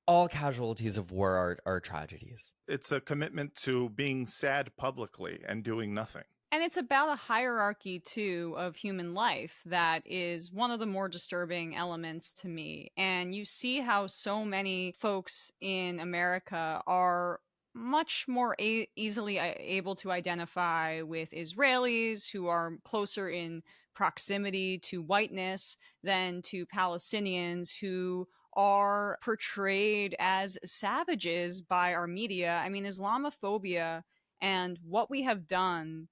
Speaker 2: all casualties of war are tragedies.
Speaker 1: It's a commitment to being sad publicly and doing nothing.
Speaker 3: And it's about a hierarchy, too, of human life that is one of the more disturbing elements to me. And you see how so many folks in America are much more easily able to identify with Israelis who are closer in proximity to whiteness than to Palestinians who are portrayed as savages by our media. I mean, Islamophobia and what we have done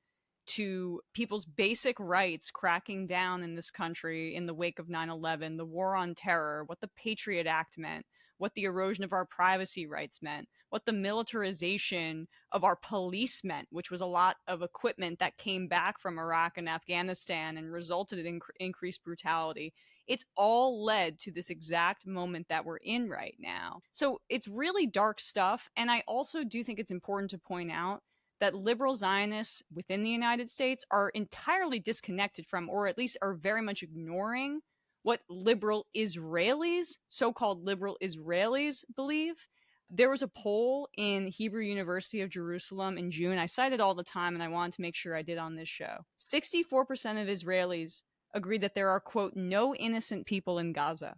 Speaker 3: to people's basic rights cracking down in this country in the wake of 9/11, the war on terror, what the Patriot Act meant, what the erosion of our privacy rights meant, what the militarization of our police meant, which was a lot of equipment that came back from Iraq and Afghanistan and resulted in increased brutality. It's all led to this exact moment that we're in right now. So it's really dark stuff. And I also do think it's important to point out that liberal Zionists within the United States are entirely disconnected from, or at least are very much ignoring, what liberal Israelis, so-called liberal Israelis, believe. There was a poll in Hebrew University of Jerusalem in June. I cite it all the time, and I wanted to make sure I did on this show. 64% of Israelis agree that there are, quote, no innocent people in Gaza.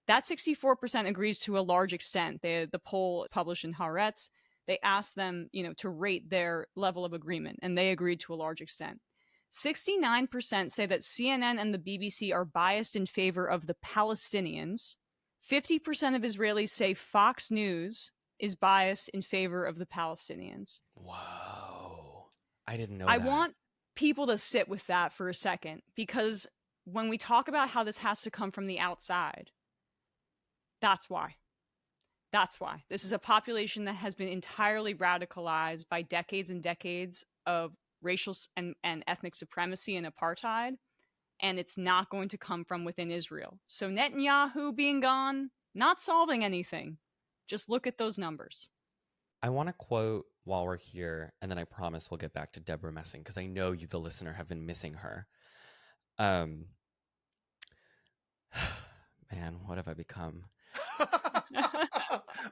Speaker 3: That 64% agrees to a large extent. The poll published in Haaretz, they asked them, to rate their level of agreement, and they agreed to a large extent. 69% say that CNN and the BBC are biased in favor of the Palestinians. 50% of Israelis say Fox News is biased in favor of the Palestinians.
Speaker 2: Whoa. I didn't know
Speaker 3: I
Speaker 2: that.
Speaker 3: want people to sit with that for a second, because when we talk about how this has to come from the outside, that's why. That's why. This is a population that has been entirely radicalized by decades and decades of racial and ethnic supremacy and apartheid, and it's not going to come from within Israel. So Netanyahu being gone, not solving anything. Just look at those numbers.
Speaker 2: I want to quote while we're here, and then I promise we'll get back to Debra Messing, because I know you, the listener, have been missing her. Man, what have I become?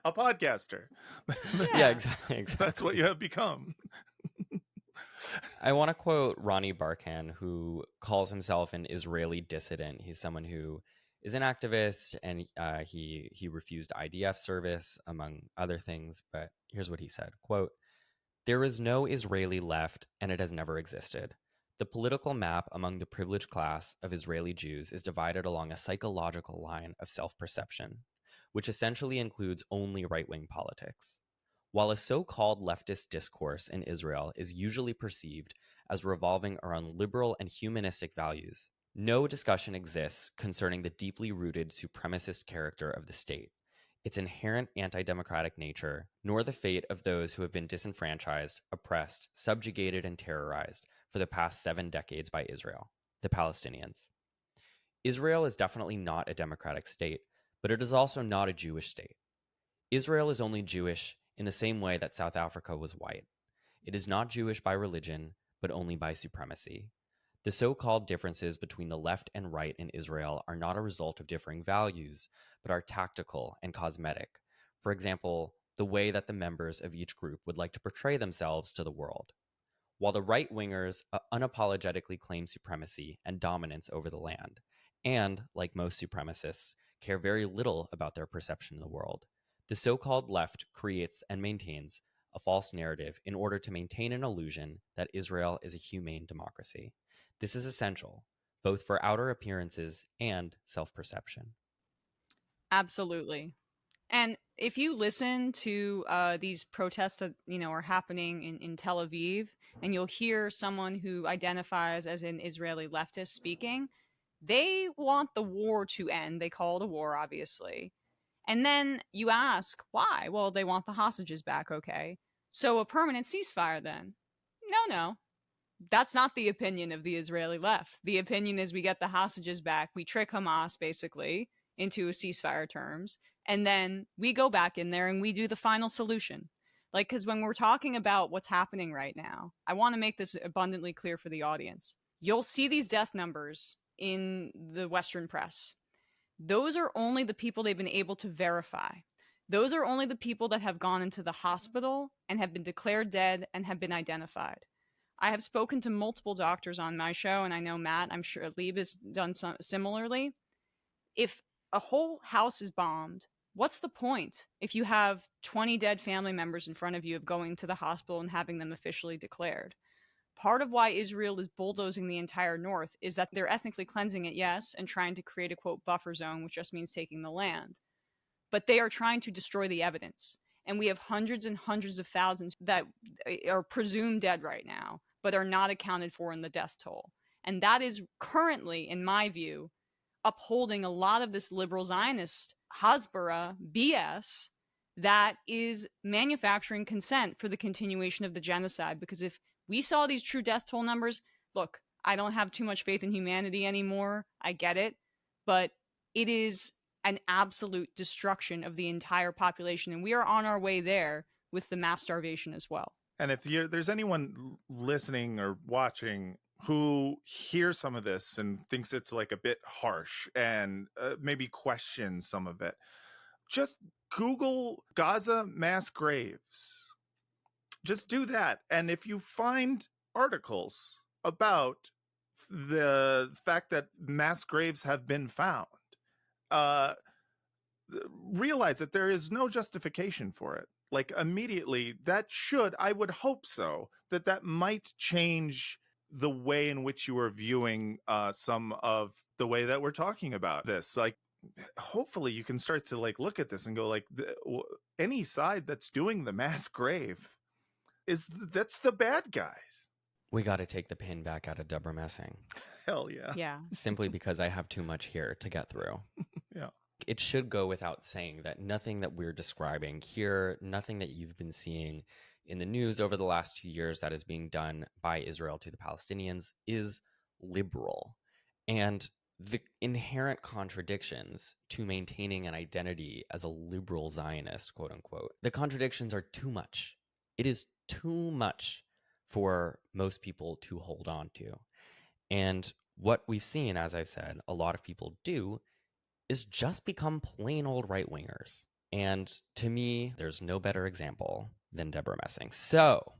Speaker 1: A podcaster.
Speaker 2: Yeah, exactly.
Speaker 1: That's what you have become.
Speaker 2: I want to quote Ronnie Barkan, who calls himself an Israeli dissident. He's someone who is an activist, and he refused IDF service, among other things. But here's what he said, quote, "There is no Israeli left, and it has never existed. The political map among the privileged class of Israeli Jews is divided along a psychological line of self-perception, which essentially includes only right-wing politics. While a so-called leftist discourse in Israel is usually perceived as revolving around liberal and humanistic values, no discussion exists concerning the deeply rooted supremacist character of the state, its inherent anti-democratic nature, nor the fate of those who have been disenfranchised, oppressed, subjugated, and terrorized for the past 7 decades by Israel, the Palestinians. Israel is definitely not a democratic state, but it is also not a Jewish state. Israel is only Jewish in the same way that South Africa was white. It is not Jewish by religion, but only by supremacy. The so-called differences between the left and right in Israel are not a result of differing values, but are tactical and cosmetic. For example, the way that the members of each group would like to portray themselves to the world. While the right-wingers unapologetically claim supremacy and dominance over the land, and, like most supremacists, care very little about their perception of the world, the so-called left creates and maintains a false narrative in order to maintain an illusion that Israel is a humane democracy. This is essential, both for outer appearances and self-perception."
Speaker 3: Absolutely. And if you listen to these protests that are happening in Tel Aviv, and you'll hear someone who identifies as an Israeli leftist speaking, they want the war to end. They call it a war, obviously. And then you ask why? Well, they want the hostages back, okay. So a permanent ceasefire then? No. That's not the opinion of the Israeli left. The opinion is we get the hostages back, we trick Hamas basically into a ceasefire terms, and then we go back in there and we do the final solution. Because when we're talking about what's happening right now, I want to make this abundantly clear for the audience. You'll see these death numbers in the Western press. Those are only the people they've been able to verify. Those are only the people that have gone into the hospital and have been declared dead and have been identified. I have spoken to multiple doctors on my show, and I know Matt, I'm sure Lieb has done some similarly. If a whole house is bombed What's the point if you have 20 dead family members in front of you of going to the hospital and having them officially declared? Part of why Israel is bulldozing the entire north is that they're ethnically cleansing it, yes, and trying to create a, quote, buffer zone, which just means taking the land. But they are trying to destroy the evidence. And we have hundreds and hundreds of thousands that are presumed dead right now, but are not accounted for in the death toll. And that is currently, in my view, upholding a lot of this liberal Zionist Hasbara BS that is manufacturing consent for the continuation of the genocide. Because if we saw these true death toll numbers, look, I don't have too much faith in humanity anymore. I get it. But it is an absolute destruction of the entire population. And we are on our way there with the mass starvation as well.
Speaker 1: And if there's anyone listening or watching who hears some of this and thinks it's like a bit harsh and maybe questions some of it, just Google Gaza mass graves. Just do that. And if you find articles about the fact that mass graves have been found, realize that there is no justification for it. Like immediately, that should, I would hope so, that might change the way in which you are viewing some of the way that we're talking about this. Like, hopefully you can start to like look at this and go like, any side that's doing the mass grave that's the bad guys.
Speaker 2: We got to take the pin back out of Debra Messing.
Speaker 1: Hell yeah.
Speaker 3: Yeah.
Speaker 2: Simply because I have too much here to get through.
Speaker 1: Yeah.
Speaker 2: It should go without saying that nothing that we're describing here, nothing that you've been seeing in the news over the last 2 years that is being done by Israel to the Palestinians is liberal. And the inherent contradictions to maintaining an identity as a liberal Zionist, quote unquote, the contradictions are too much. It is too much for most people to hold on to. And what we've seen, as I've said, a lot of people do is just become plain old right-wingers. And to me, there's no better example than Debra Messing. So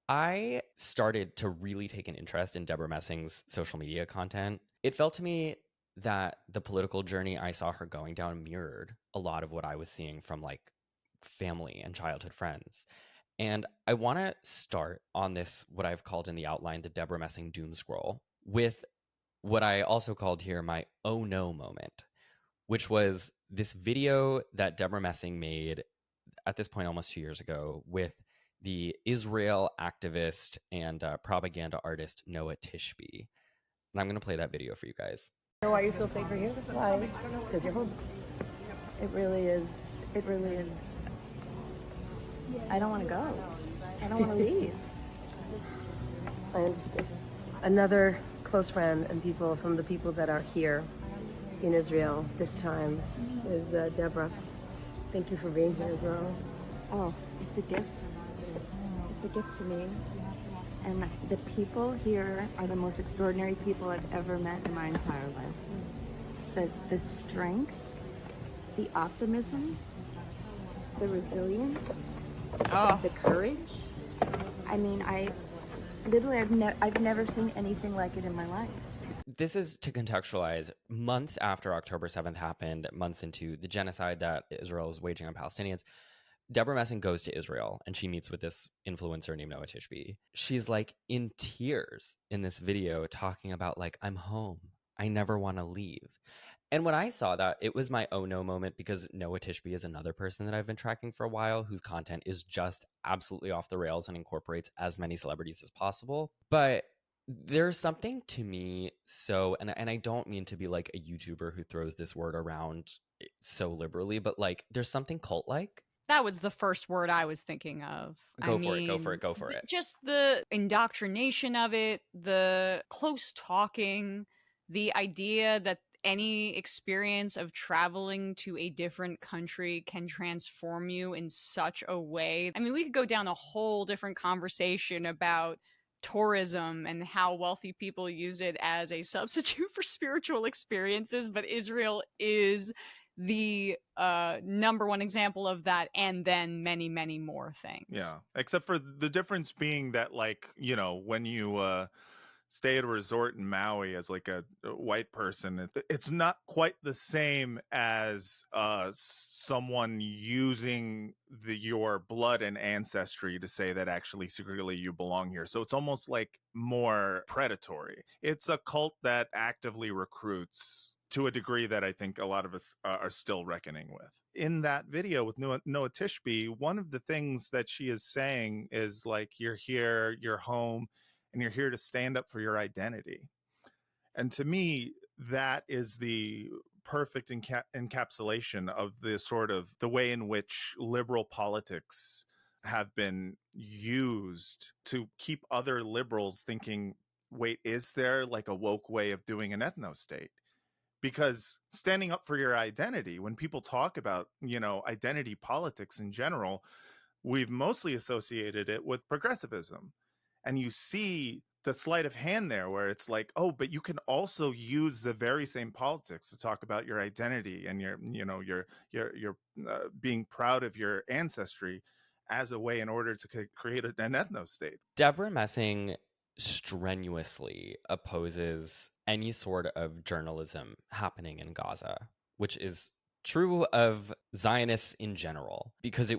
Speaker 2: I started to really take an interest in Debra Messing's social media content. It felt to me that the political journey I saw her going down mirrored a lot of what I was seeing from like family and childhood friends. And I want to start on this, what I've called in the outline, the Debra Messing doom scroll, with what I also called here my oh no moment, which was this video that Debra Messing made at this point almost 2 years ago with the Israel activist and propaganda artist Noah Tishby. And I'm going to play that video for you guys.
Speaker 7: Why you feel safer here? Why? Because you're home. It really is. It really is. I don't want to go. I don't want to leave. I understand. Another close friend and people from the people that are here in Israel this time is Debra. Thank you for being here as well.
Speaker 8: Oh, it's a gift. It's a gift to me. And the people here are the most extraordinary people I've ever met in my entire life. The strength, the optimism, the resilience, the courage. I mean, I've never seen anything like it in my life.
Speaker 2: This is to contextualize months after October 7th happened, months into the genocide that Israel is waging on Palestinians. Debra Messing goes to Israel and she meets with this influencer named Noah Tishby. She's like in tears in this video talking about like, I'm home. I never want to leave. And when I saw that, it was my oh no moment, because Noah Tishby is another person that I've been tracking for a while whose content is just absolutely off the rails and incorporates as many celebrities as possible. But there's something to me so, and I don't mean to be like a YouTuber who throws this word around so liberally, but like there's something cult-like.
Speaker 3: That was the first word I was thinking of.
Speaker 2: Go for it.
Speaker 3: Just the indoctrination of it, the close talking, the idea that any experience of traveling to a different country can transform you in such a way. I mean, we could go down a whole different conversation about tourism and how wealthy people use it as a substitute for spiritual experiences, but Israel is the number one example of that, and then many, many more things.
Speaker 1: Yeah, except for the difference being that, like, you know, when you stay at a resort in Maui as like a white person, it's not quite the same as someone using your blood and ancestry to say that actually secretly you belong here. So it's almost like more predatory. It's a cult that actively recruits to a degree that I think a lot of us are still reckoning with. In that video with Noah Tishby, one of the things that she is saying is like, you're here, you're home, and you're here to stand up for your identity. And to me, that is the perfect encapsulation of the sort of the way in which liberal politics have been used to keep other liberals thinking, wait, is there like a woke way of doing an ethno-state? Because standing up for your identity, when people talk about, identity politics in general, we've mostly associated it with progressivism. And you see the sleight of hand there where it's like, oh, but you can also use the very same politics to talk about your identity and your being proud of your ancestry as a way in order to create an ethno-state.
Speaker 2: Debra Messing strenuously opposes any sort of journalism happening in Gaza, which is true of Zionists in general, because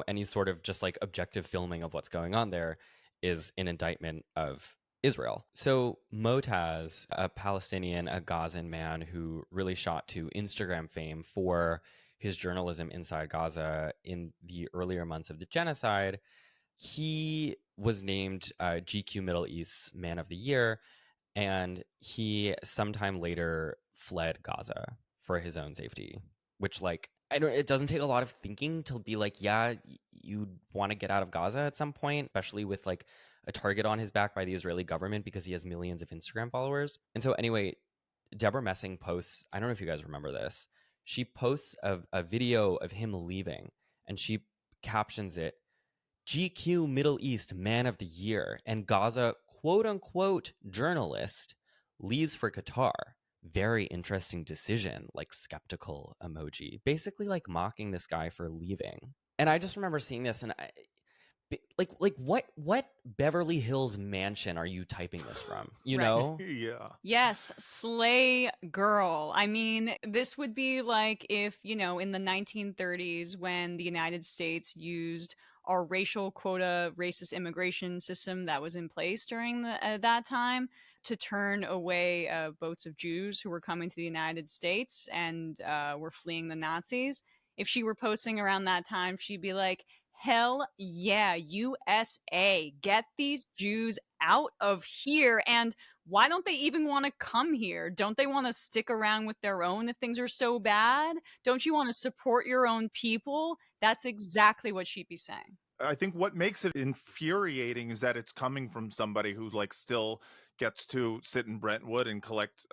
Speaker 2: any sort of just like objective filming of what's going on there is an indictment of Israel. So Motaz, a Palestinian, a Gazan man who really shot to Instagram fame for his journalism inside Gaza in the earlier months of the genocide, he was named GQ Middle East Man of the Year, and he sometime later fled Gaza for his own safety, which it doesn't take a lot of thinking to be like, yeah, you want to get out of Gaza at some point, especially with like a target on his back by the Israeli government because he has millions of Instagram followers. And so anyway, Debra Messing posts, I don't know if you guys remember this, she posts a video of him leaving, and she captions it, GQ Middle East Man of the Year and Gaza quote-unquote journalist leaves for Qatar. Very interesting decision, like skeptical emoji. Basically like mocking this guy for leaving. And I just remember seeing this and what Beverly Hills mansion are you typing this from? You
Speaker 3: Right.
Speaker 2: know?
Speaker 1: Yeah.
Speaker 3: Yes, slay girl. I mean, this would be like if, in the 1930s when the United States used our racial quota racist immigration system that was in place during that time to turn away boats of Jews who were coming to the United States and were fleeing the Nazis. If she were posting around that time, she'd be like, hell yeah, USA, get these Jews out of here. And why don't they even want to come here? Don't they want to stick around with their own if things are so bad? Don't you want to support your own people? That's exactly what she'd be saying.
Speaker 1: I think what makes it infuriating is that it's coming from somebody who still gets to sit in Brentwood and collect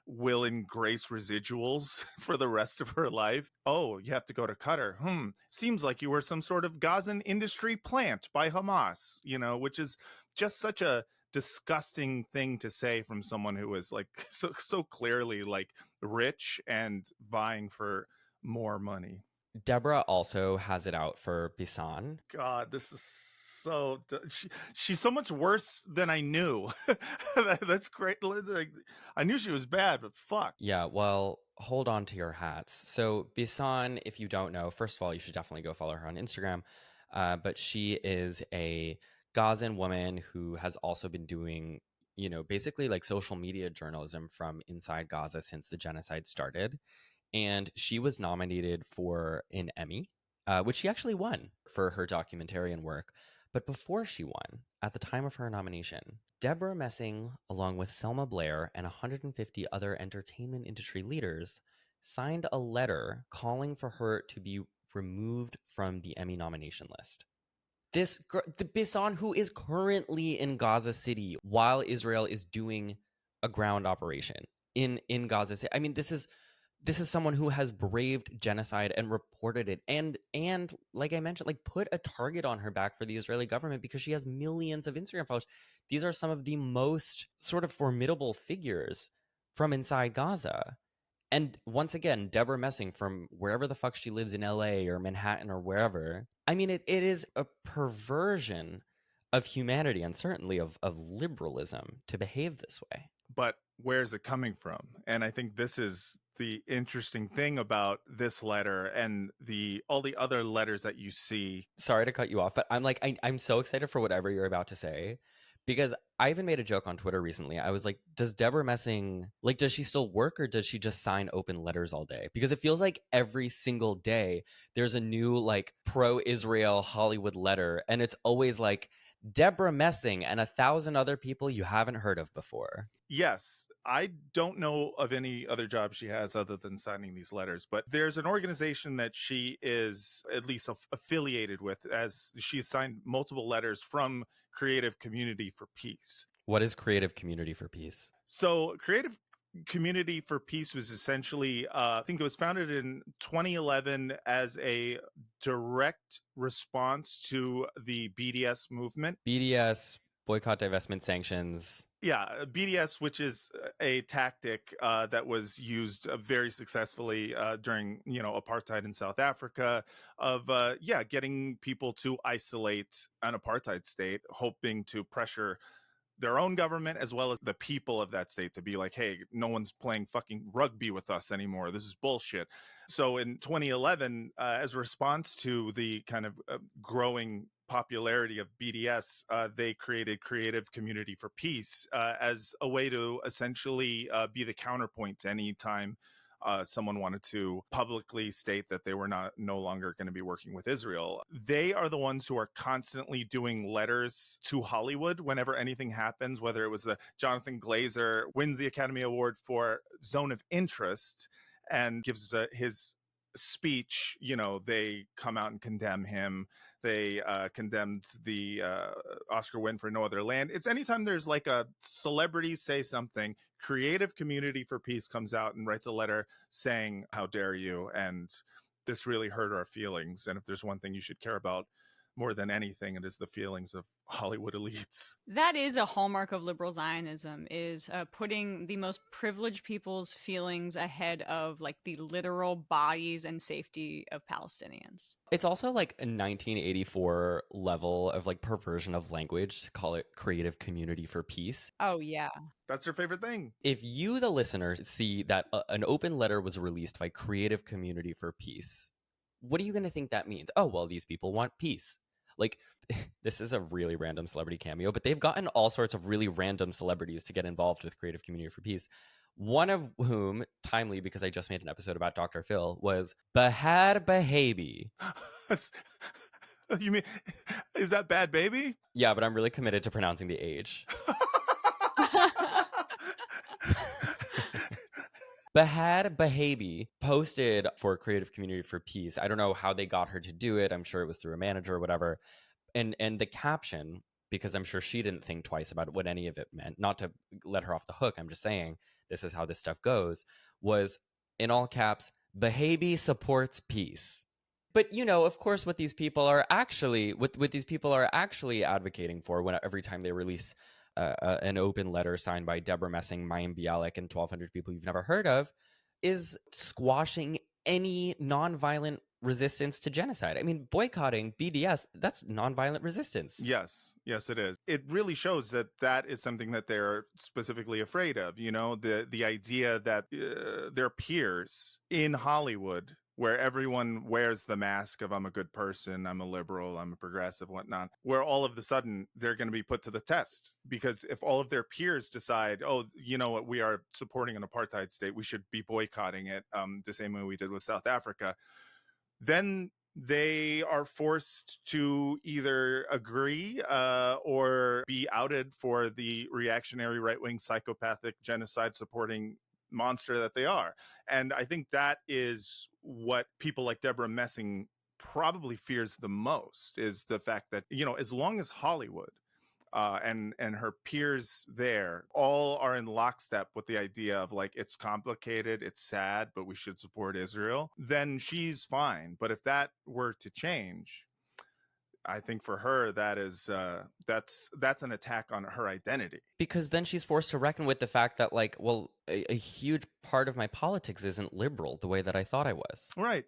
Speaker 1: Will and Grace residuals for the rest of her life. Oh, you have to go to Qatar. Seems like you were some sort of Gazan industry plant by Hamas, which is just such a disgusting thing to say from someone who is so clearly rich and vying for more money.
Speaker 2: Debra also has it out for Bisan.
Speaker 1: God, this is so... she's so much worse than I knew. That's great. I knew she was bad, but fuck.
Speaker 2: Yeah, well, hold on to your hats. So Bisan, if you don't know, first of all, you should definitely go follow her on Instagram. But she is a Gazan woman who has also been doing, basically like social media journalism from inside Gaza since the genocide started. And she was nominated for an Emmy, which she actually won for her documentarian work. But before she won, at the time of her nomination, Debra Messing, along with Selma Blair and 150 other entertainment industry leaders, signed a letter calling for her to be removed from the Emmy nomination list. The Bisan, who is currently in Gaza City while Israel is doing a ground operation in Gaza City. I mean, this is someone who has braved genocide and reported it and like I mentioned, put a target on her back for the Israeli government because she has millions of Instagram followers. These are some of the most sort of formidable figures from inside Gaza. And once again, Debra Messing from wherever the fuck she lives in LA or Manhattan or wherever. I mean, it is a perversion of humanity and certainly of liberalism to behave this way.
Speaker 1: But where's it coming from? And I think this is the interesting thing about this letter and all the other letters that you see.
Speaker 2: Sorry to cut you off, but I'm so excited for whatever you're about to say, because I even made a joke on Twitter recently. I was like, does Debra Messing, like, does she still work or does she just sign open letters all day? Because it feels like every single day there's a new like pro-Israel Hollywood letter, and it's always like Debra Messing and 1,000 other people you haven't heard of before.
Speaker 1: Yes, I don't know of any other job she has other than signing these letters, but there's an organization that she is at least affiliated with, as she's signed multiple letters from Creative Community for Peace.
Speaker 2: What is Creative Community for Peace?
Speaker 1: So Creative Community for Peace was essentially, I think it was founded in 2011 as a direct response to the BDS movement.
Speaker 2: BDS, boycott, divestment, sanctions.
Speaker 1: Yeah, BDS, which is a tactic that was used very successfully during, apartheid in South Africa, of getting people to isolate an apartheid state, hoping to pressure their own government as well as the people of that state to be like, hey, no one's playing fucking rugby with us anymore. This is bullshit. So in 2011, as a response to the kind of growing popularity of BDS, they created Creative Community for Peace as a way to essentially be the counterpoint to any time someone wanted to publicly state that they were no longer going to be working with Israel. They are the ones who are constantly doing letters to Hollywood whenever anything happens, whether it was the Jonathan Glazer wins the Academy Award for Zone of Interest and gives his speech, they come out and condemn him. They condemned the Oscar win for No Other Land. It's anytime there's like a celebrity say something, Creative Community for Peace comes out and writes a letter saying, how dare you? And this really hurt our feelings. And if there's one thing you should care about more than anything, it is the feelings of Hollywood elites.
Speaker 3: That is a hallmark of liberal Zionism, is putting the most privileged people's feelings ahead of like the literal bodies and safety of Palestinians.
Speaker 2: It's also like a 1984 level of like perversion of language to call it Creative Community for Peace.
Speaker 3: Oh, yeah.
Speaker 1: That's their favorite thing.
Speaker 2: If you, the listener, see that an open letter was released by Creative Community for Peace, what are you going to think that means? Oh, well, these people want peace. Like, this is a really random celebrity cameo, but they've gotten all sorts of really random celebrities to get involved with Creative Community for Peace. One of whom, timely because I just made an episode about Dr. Phil, was Bad Baby.
Speaker 1: You mean, is that Bad Baby?
Speaker 2: Yeah, but I'm really committed to pronouncing the age. Bad Baby posted for Creative Community for Peace. I don't know how they got her to do it. I'm sure it was through a manager or whatever. And the caption, because I'm sure she didn't think twice about what any of it meant, not to let her off the hook, I'm just saying this is how this stuff goes, was in all caps, Baby supports peace. But, of course, what these people are actually advocating for every time they release an open letter signed by Debra Messing, Mayim Bialik, and 1,200 people you've never heard of, is squashing any nonviolent resistance to genocide. I mean, boycotting BDS, that's nonviolent resistance.
Speaker 1: Yes, it is. It really shows that is something that they're specifically afraid of. The idea that their peers in Hollywood, where everyone wears the mask of I'm a good person, I'm a liberal, I'm a progressive, whatnot, where all of a sudden they're going to be put to the test. Because if all of their peers decide, oh, you know what, we are supporting an apartheid state, we should be boycotting it, the same way we did with South Africa, then they are forced to either agree or be outed for the reactionary right-wing psychopathic genocide supporting monster that they are. And I think that is what people like Debra Messing probably fears the most, is the fact that, as long as Hollywood and her peers there all are in lockstep with the idea of like, it's complicated, it's sad, but we should support Israel, then she's fine. But if that were to change, I think for her, that is that's an attack on her identity.
Speaker 2: Because then she's forced to reckon with the fact that, like, well, a huge part of my politics isn't liberal the way that I thought I was.
Speaker 1: Right.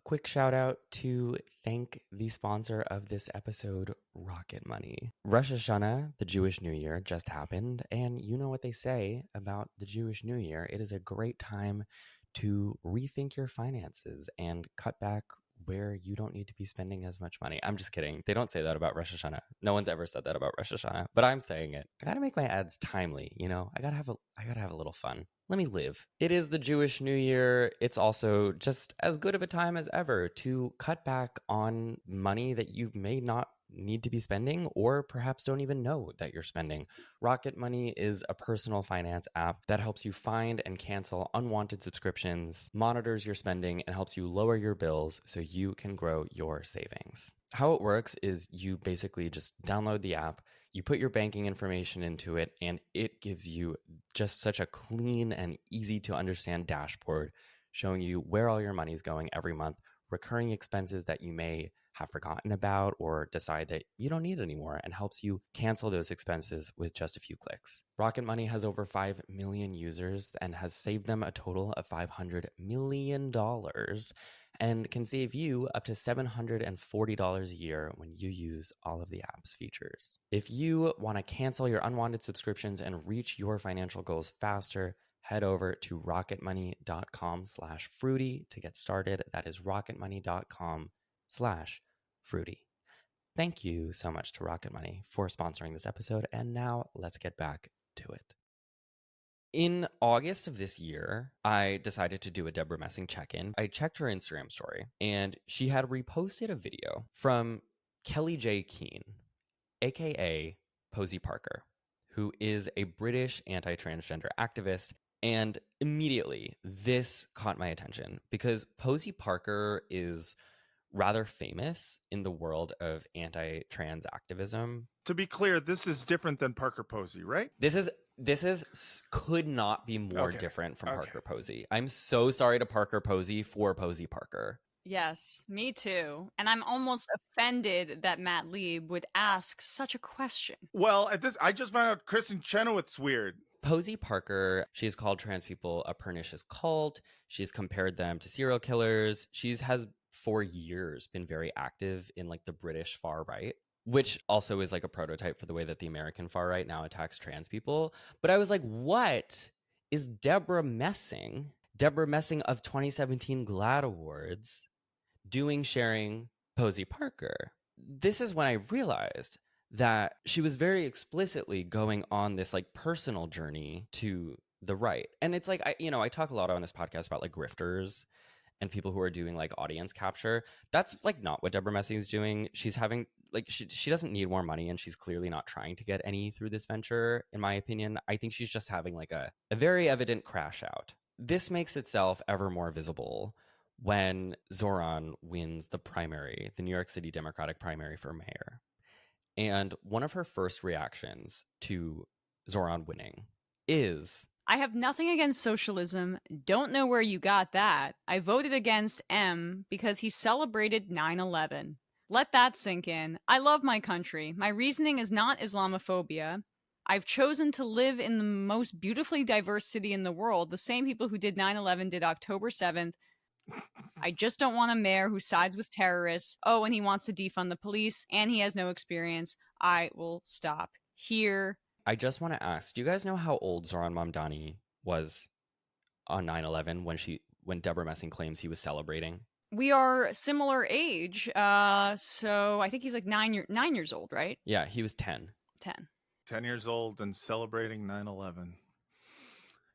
Speaker 2: quick shout out to thank the sponsor of this episode, Rocket Money. Rosh Hashanah, the Jewish New Year, just happened, and you know what they say about the Jewish New Year. It is a great time to rethink your finances and cut back where you don't need to be spending as much money. I'm just kidding. They don't say that about Rosh Hashanah. No one's ever said that about Rosh Hashanah, but I'm saying it. I gotta make my ads timely, you know? I gotta have a little fun. Let me live. It is the Jewish New Year. It's also just as good of a time as ever to cut back on money that you may not need to be spending or perhaps don't even know that you're spending. Rocket Money is a personal finance app that helps you find and cancel unwanted subscriptions, monitors your spending, and helps you lower your bills so you can grow your savings. How it works is you basically just download the app, you put your banking information into it, and it gives you just such a clean and easy to understand dashboard showing you where all your money's going every month, recurring expenses that you may have forgotten about or decide that you don't need anymore, and helps you cancel those expenses with just a few clicks. Rocket Money has over 5 million users and has saved them a total of $500 million and can save you up to $740 a year when you use all of the app's features. If you want to cancel your unwanted subscriptions and reach your financial goals faster, head over to rocketmoney.com/fruity to get started. That is rocketmoney.com/fruity. Thank you so much to Rocket Money for sponsoring this episode. And now let's get back to it. In August of this year, I decided to do a Debra Messing check-in. I checked her Instagram story, and she had reposted a video from Kelly J. Keane, aka Posey Parker, who is a British anti-transgender activist. And immediately, this caught my attention because Posey Parker is rather famous in the world of anti-trans activism.
Speaker 1: To be clear, this is different than Parker Posey, right?
Speaker 2: This could not be more different from Parker Posey. I'm so sorry to Parker Posey for Posey Parker.
Speaker 3: Yes, me too. And I'm almost offended that Matt Lieb would ask such a question.
Speaker 1: Well, I just found out Kristen Chenoweth's weird.
Speaker 2: Posey Parker, she's called trans people a pernicious cult. She's compared them to serial killers. She has for years been very active in like the British far right, which also is like a prototype for the way that the American far right now attacks trans people. But I was like, what is Debra Messing of 2017 GLAAD Awards doing sharing Posey Parker? This is when I realized that she was very explicitly going on this like personal journey to the right. And it's like, I talk a lot on this podcast about like grifters and people who are doing like audience capture. That's like not what Debra Messing is doing. She's having like, she doesn't need more money, and she's clearly not trying to get any through this venture, in my opinion. I think she's just having like a very evident crash out. This makes itself ever more visible when Zoran wins the primary, the New York City Democratic primary for mayor. And one of her first reactions to Zoran winning is,
Speaker 3: I have nothing against socialism. Don't know where you got that. I voted against M because he celebrated 9/11. Let that sink in. I love my country. My reasoning is not Islamophobia. I've chosen to live in the most beautifully diverse city in the world. The same people who did 9/11 did October 7th. I just don't want a mayor who sides with terrorists. Oh, and he wants to defund the police, and he has no experience. I will stop here.
Speaker 2: I just want to ask, do you guys know how old Zoran Mamdani was on 9/11 when Debra Messing claims he was celebrating?
Speaker 3: We are similar age, so I think he's like 9 years old, right?
Speaker 2: Yeah, he was 10.
Speaker 1: 10 years old and celebrating 9/11.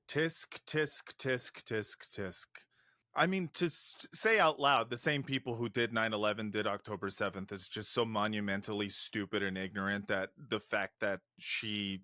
Speaker 1: Tisk, tisk, tisk, tisk, tisk. I mean, to say out loud, the same people who did 9/11 did October 7th is just so monumentally stupid and ignorant that the fact that she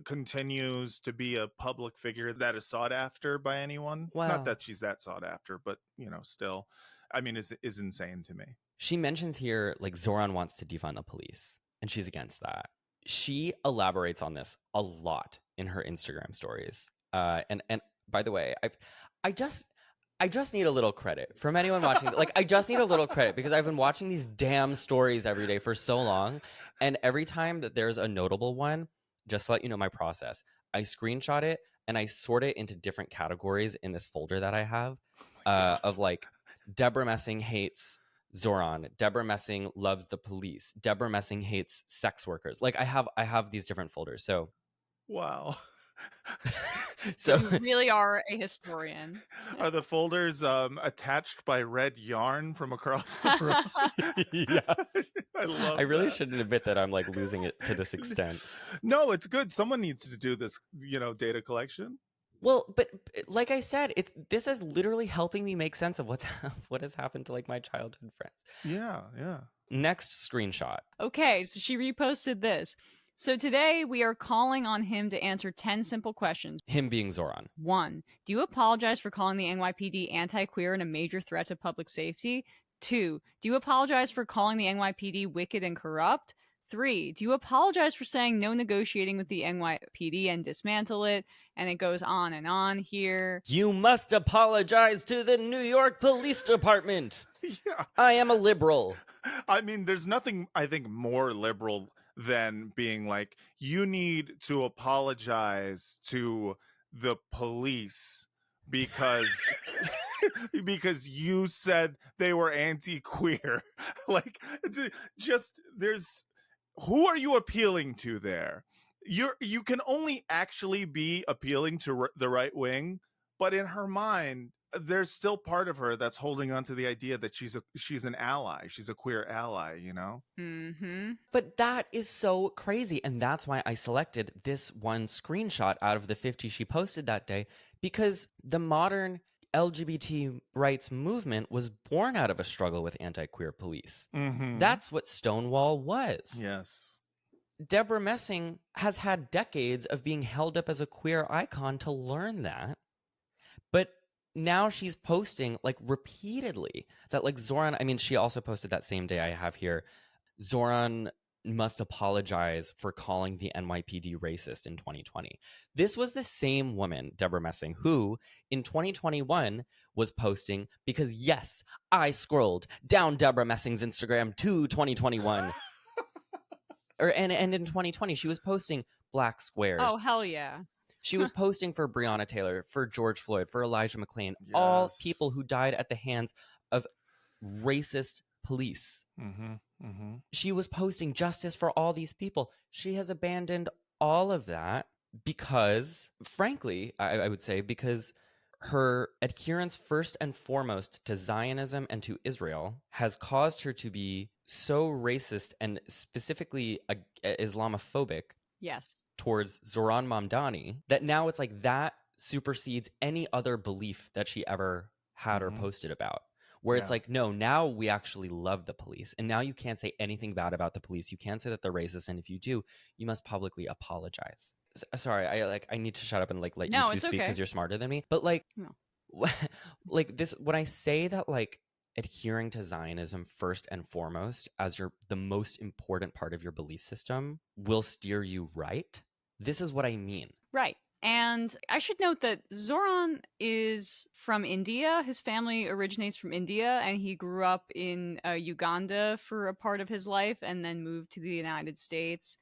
Speaker 1: continues to be a public figure that is sought after by anyone, not that she's that sought after, but, still, I mean, is insane to me.
Speaker 2: She mentions here, like, Zoran wants to defund the police, and she's against that. She elaborates on this a lot in her Instagram stories. And by the way, I just need a little credit from anyone watching. Like, I just need a little credit because I've been watching these damn stories every day for so long. And every time that there's a notable one, just to let you know my process, I screenshot it and I sort it into different categories in this folder that I have of like Debra Messing hates Zoran. Debra Messing loves the police. Debra Messing hates sex workers. Like I have these different folders. So
Speaker 1: Wow.
Speaker 2: so
Speaker 3: You really are a historian.
Speaker 1: Are the folders attached by red yarn from across the room?
Speaker 2: Yes.
Speaker 1: I love
Speaker 2: I really
Speaker 1: that.
Speaker 2: shouldn't admit that I'm like losing it to this extent.
Speaker 1: No, it's good. Someone needs to do this, data collection.
Speaker 2: Well, but like I said, this is literally helping me make sense of what has happened to like my childhood friends.
Speaker 1: Yeah.
Speaker 2: Next screenshot.
Speaker 3: Okay, so she reposted this. So today we are calling on him to answer 10 simple questions.
Speaker 2: Him being Zoran.
Speaker 3: 1. Do you apologize for calling the NYPD anti-queer and a major threat to public safety? 2. Do you apologize for calling the NYPD wicked and corrupt? 3. Do you apologize for saying no negotiating with the NYPD and dismantle it? And it goes on here.
Speaker 2: You must apologize to the New York Police Department.
Speaker 1: Yeah.
Speaker 2: I am a liberal.
Speaker 1: I mean, there's nothing, I think, more liberal than being like, you need to apologize to the police because because you said they were anti-queer. Like, just there's, who are you appealing to there? You can only actually be appealing to the right wing, but in her mind, there's still part of her that's holding on to the idea that she's an ally. She's a queer ally,
Speaker 3: Mm-hmm.
Speaker 2: But that is so crazy. And that's why I selected this one screenshot out of the 50 she posted that day, because the modern LGBT rights movement was born out of a struggle with anti-queer police.
Speaker 1: Mm-hmm.
Speaker 2: That's what Stonewall was.
Speaker 1: Yes.
Speaker 2: Debra Messing has had decades of being held up as a queer icon to learn that. But now she's posting like repeatedly that like Zoran, I mean, she also posted that same day I have here, Zoran must apologize for calling the NYPD racist in 2020. This was the same woman, Debra Messing, who in 2021 was posting, because yes, I scrolled down Debra Messing's Instagram to 2021. And in 2020, she was posting black squares.
Speaker 3: Oh, hell yeah.
Speaker 2: She was posting for Breonna Taylor, for George Floyd, for Elijah McClain, all people who died at the hands of racist police.
Speaker 1: Mm-hmm. Mm-hmm.
Speaker 2: She was posting justice for all these people. She has abandoned all of that because, frankly, I would say, because her adherence first and foremost to Zionism and to Israel has caused her to be so racist and specifically Islamophobic.
Speaker 3: Yes.
Speaker 2: Towards Zoran Mamdani, that now it's like that supersedes any other belief that she ever had or posted about. Where it's like, no, now we actually love the police. And now you can't say anything bad about the police. You can't say that they're racist. And if you do, you must publicly apologize. Sorry, I need to shut up and like let you two speak because you're smarter than me. But like, like this, when I say that like adhering to Zionism first and foremost as the most important part of your belief system will steer you right, this is what I mean.
Speaker 3: Right. And I should note that Zoran is from India. His family originates from India, and he grew up in Uganda for a part of his life and then moved to the United States.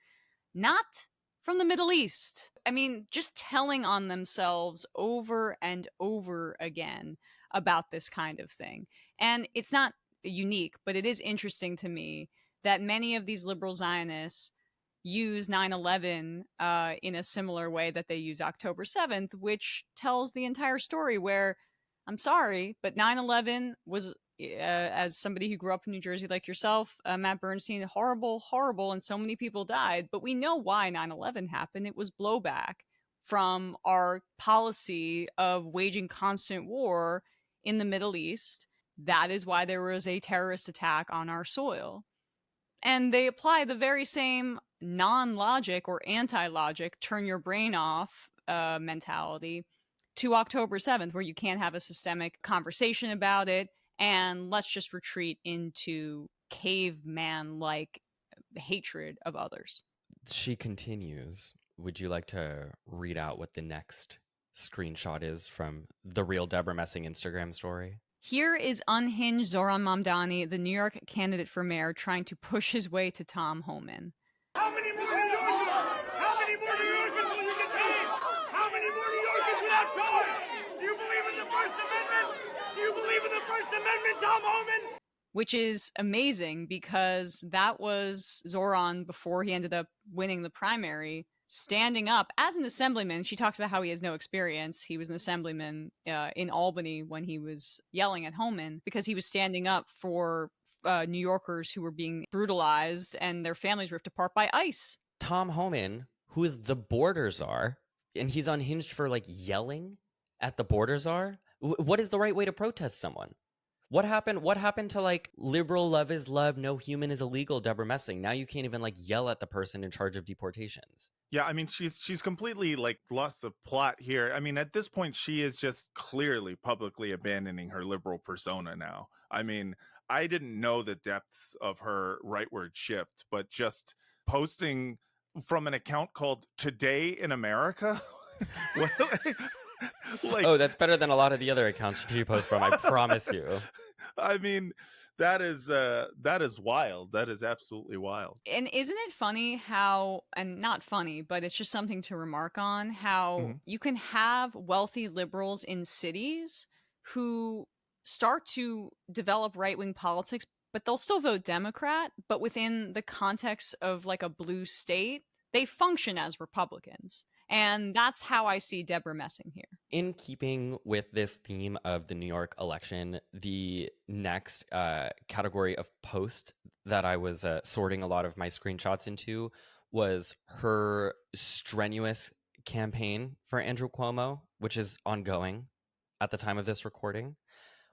Speaker 3: Not from the Middle East. I mean, just telling on themselves over and over again about this kind of thing. And it's not unique, but it is interesting to me that many of these liberal Zionists use 9/11 in a similar way that they use October 7th, which tells the entire story where, I'm sorry, but 9/11 was, as somebody who grew up in New Jersey like yourself, Matt Bernstein, horrible, horrible, and so many people died. But we know why 9/11 happened. It was blowback from our policy of waging constant war in the Middle East. That is why there was a terrorist attack on our soil. And they apply the very same non-logic or anti-logic, turn your brain off mentality to October 7th, where you can't have a systemic conversation about it, and let's just retreat into caveman-like hatred of others.
Speaker 2: She continues. Would you like to read out what the next screenshot is from the real Debra Messing Instagram story?
Speaker 3: Here is unhinged Zoran Mamdani, the New York candidate for mayor, trying to push his way to Tom Homan.
Speaker 9: How many more New Yorkers? How many more New Yorkers will you detain? How many more New Yorkers without charge? Do you believe in the First Amendment? Do you believe in the First Amendment, Tom Homan?
Speaker 3: Which is amazing because that was Zoran before he ended up winning the primary, standing up as an assemblyman. She talks about how he has no experience. He was an assemblyman in Albany when he was yelling at Homan because he was standing up for New Yorkers who were being brutalized and their families ripped apart by ICE.
Speaker 2: Tom Homan, who is the border czar, and he's unhinged for like yelling at the border czar. What is the right way to protest someone? What happened to like liberal love is love, no human is illegal, Debra Messing? Now you can't even like yell at the person in charge of deportations.
Speaker 1: Yeah, I mean, she's completely like lost the plot here. I mean, at this point, she is just clearly publicly abandoning her liberal persona now. I mean, I didn't know the depths of her rightward shift, but just posting from an account called Today in America.
Speaker 2: Like, oh, that's better than a lot of the other accounts she posts from, I promise you.
Speaker 1: I mean, that is wild. That is absolutely wild.
Speaker 3: And isn't it funny how, and not funny, but it's just something to remark on, how you can have wealthy liberals in cities who start to develop right-wing politics, but they'll still vote Democrat, but within the context of like a blue state, they function as Republicans. And that's how I see Debra Messing here.
Speaker 2: In keeping with this theme of the New York election, the next category of post that I was sorting a lot of my screenshots into was her strenuous campaign for Andrew Cuomo, which is ongoing at the time of this recording,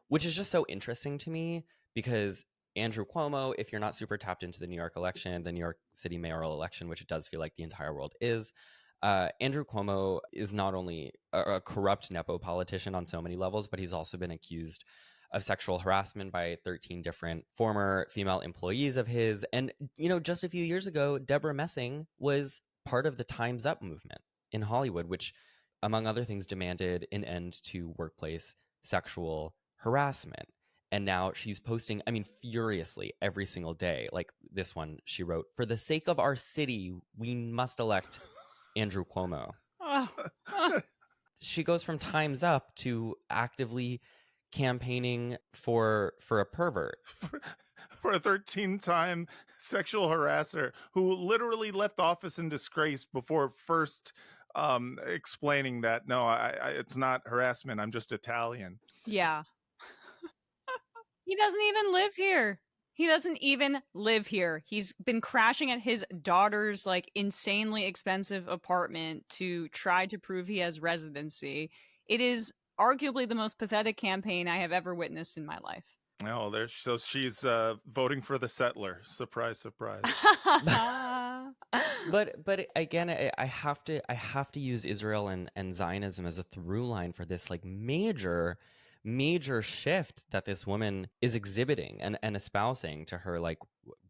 Speaker 2: which is just so interesting to me because Andrew Cuomo, if you're not super tapped into the New York election, the New York City mayoral election, which it does feel like the entire world is, Andrew Cuomo is not only a corrupt Nepo politician on so many levels, but he's also been accused of sexual harassment by 13 different former female employees of his. And, you know, just a few years ago, Debra Messing was part of the Time's Up movement in Hollywood, which, among other things, demanded an end to workplace sexual harassment. And now she's posting, I mean, furiously every single day. Like this one, she wrote, "For the sake of our city, we must elect Andrew Cuomo." She goes from Time's Up to actively campaigning for a pervert.
Speaker 1: For a 13-time sexual harasser who literally left office in disgrace before first explaining that, no, it's not harassment, I'm just Italian.
Speaker 3: Yeah. He doesn't even live here. He doesn't even live here. He's been crashing at his daughter's like insanely expensive apartment to try to prove he has residency. It is arguably the most pathetic campaign I have ever witnessed in my life.
Speaker 1: Oh, so she's voting for the settler. Surprise, surprise.
Speaker 2: But again, I have to use Israel and Zionism as a through line for this like major shift that this woman is exhibiting and espousing to her like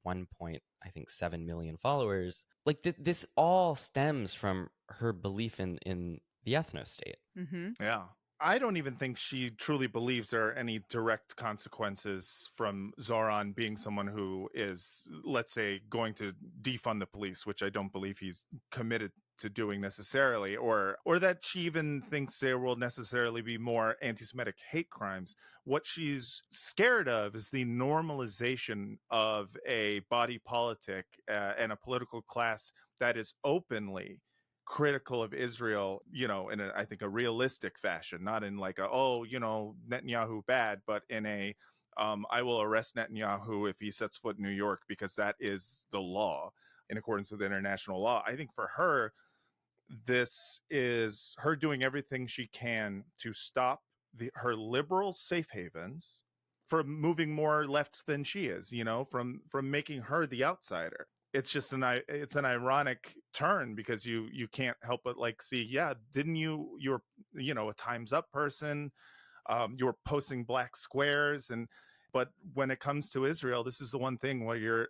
Speaker 2: 1.7 million followers. Like this all stems from her belief in the ethno-state.
Speaker 3: Mm-hmm.
Speaker 1: Yeah. I don't even think she truly believes there are any direct consequences from Zoran being someone who is, let's say, going to defund the police, which I don't believe he's committed to doing necessarily, or that she even thinks there will necessarily be more anti-Semitic hate crimes. What she's scared of is the normalization of a body politic and a political class that is openly critical of Israel, you know, in I think a realistic fashion, not in like Netanyahu bad, but in a I will arrest Netanyahu if he sets foot in New York because that is the law in accordance with international law. I think for her, this is her doing everything she can to stop her liberal safe havens from moving more left than she is, you know, from making her the outsider. It's just it's an ironic turn because you can't help but like see, yeah, didn't you're a Time's Up person, you were posting black squares, but when it comes to Israel, this is the one thing where you're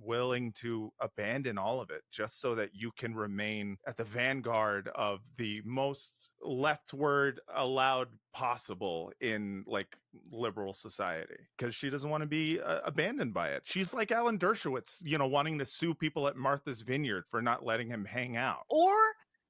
Speaker 1: willing to abandon all of it just so that you can remain at the vanguard of the most leftward allowed possible in like liberal society, because she doesn't want to be abandoned by it. She's like Alan Dershowitz, wanting to sue people at Martha's Vineyard for not letting him hang out.
Speaker 3: Or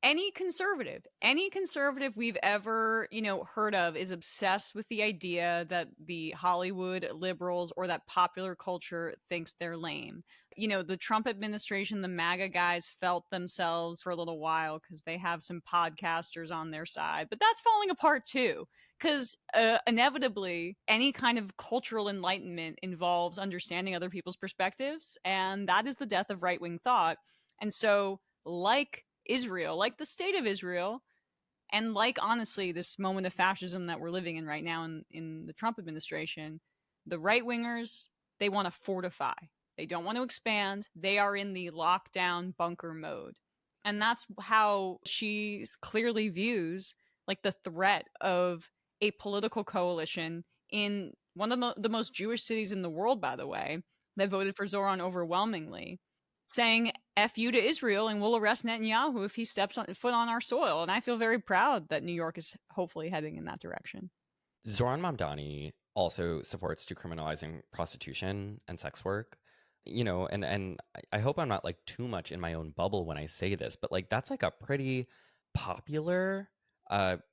Speaker 3: any conservative we've ever, heard of is obsessed with the idea that the Hollywood liberals or that popular culture thinks they're lame. The Trump administration, the MAGA guys felt themselves for a little while because they have some podcasters on their side, but that's falling apart too. Because inevitably, any kind of cultural enlightenment involves understanding other people's perspectives, and that is the death of right-wing thought. And so, like Israel, like the state of Israel, and like, honestly, this moment of fascism that we're living in right now in the Trump administration, the right-wingers, they want to fortify. They don't want to expand. They are in the lockdown bunker mode. And that's how she clearly views like the threat of a political coalition in one of the most Jewish cities in the world, by the way, that voted for Zoran overwhelmingly, saying F you to Israel and we'll arrest Netanyahu if he steps foot on our soil. And I feel very proud that New York is hopefully heading in that direction.
Speaker 2: Zoran Mamdani also supports decriminalizing prostitution and sex work. And I hope I'm not like too much in my own bubble when I say this, but like that's like a pretty popular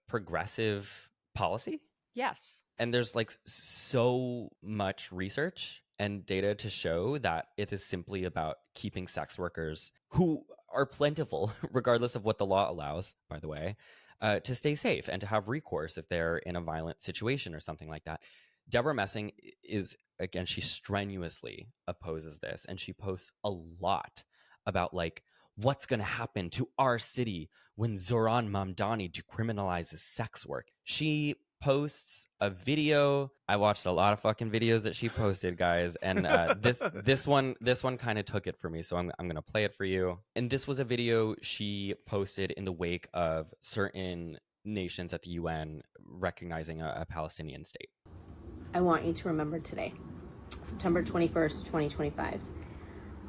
Speaker 2: progressive policy.
Speaker 3: Yes.
Speaker 2: And there's like so much research and data to show that it is simply about keeping sex workers, who are plentiful regardless of what the law allows, by the way, to stay safe and to have recourse if they're in a violent situation or something like that. Debra Messing is, again, she strenuously opposes this, and she posts a lot about like what's going to happen to our city when Zoran Mamdani decriminalizes sex work. She posts a video. I watched a lot of fucking videos that she posted, guys, and this one kind of took it for me, so I'm going to play it for you. And this was a video she posted in the wake of certain nations at the UN recognizing a Palestinian state.
Speaker 10: I want you to remember today, September 21st, 2025.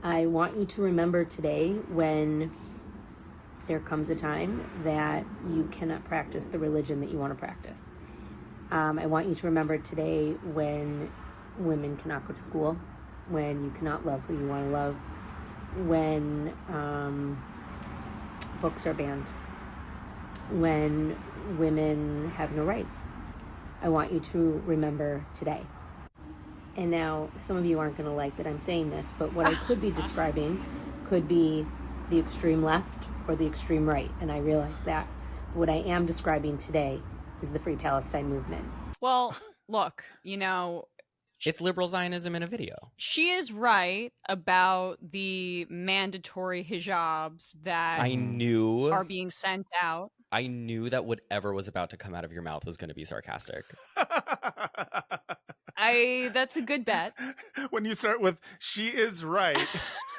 Speaker 10: I want you to remember today when there comes a time that you cannot practice the religion that you want to practice. I want you to remember today when women cannot go to school, when you cannot love who you want to love, when books are banned, when women have no rights. I want you to remember today. And now, some of you aren't going to like that I'm saying this, but what I could be describing could be the extreme left or the extreme right, and I realize that. But what I am describing today is the Free Palestine movement.
Speaker 3: Well, look,
Speaker 2: it's liberal Zionism in a video.
Speaker 3: She is right about the mandatory hijabs that are being sent out.
Speaker 2: I knew that whatever was about to come out of your mouth was going to be sarcastic.
Speaker 3: That's a good bet.
Speaker 1: When you start with "she is right,"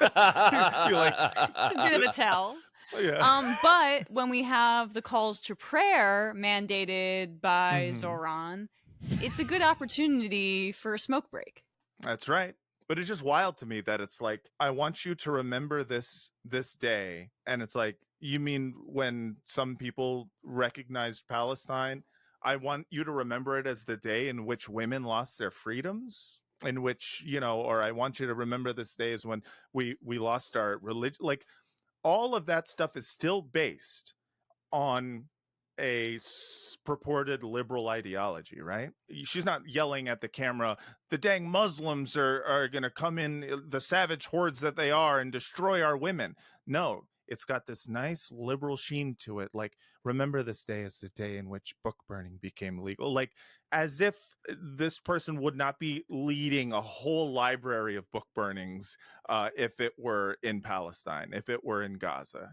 Speaker 3: you're like, it's a bit of a tell.
Speaker 1: Yeah.
Speaker 3: But when we have the calls to prayer mandated by Zoran, it's a good opportunity for a smoke break.
Speaker 1: That's right. But it's just wild to me that it's like, I want you to remember this day. And it's like, you mean when some people recognized Palestine? I want you to remember it as the day in which women lost their freedoms, in which, or I want you to remember this day as when we lost our religion. Like, all of that stuff is still based on a purported liberal ideology, right? She's not yelling at the camera, the dang Muslims are going to come in, the savage hordes that they are, and destroy our women. No, it's got this nice liberal sheen to it. Like, remember this day as the day in which book burning became legal. Like, as if this person would not be leading a whole library of book burnings if it were in Palestine, if it were in Gaza,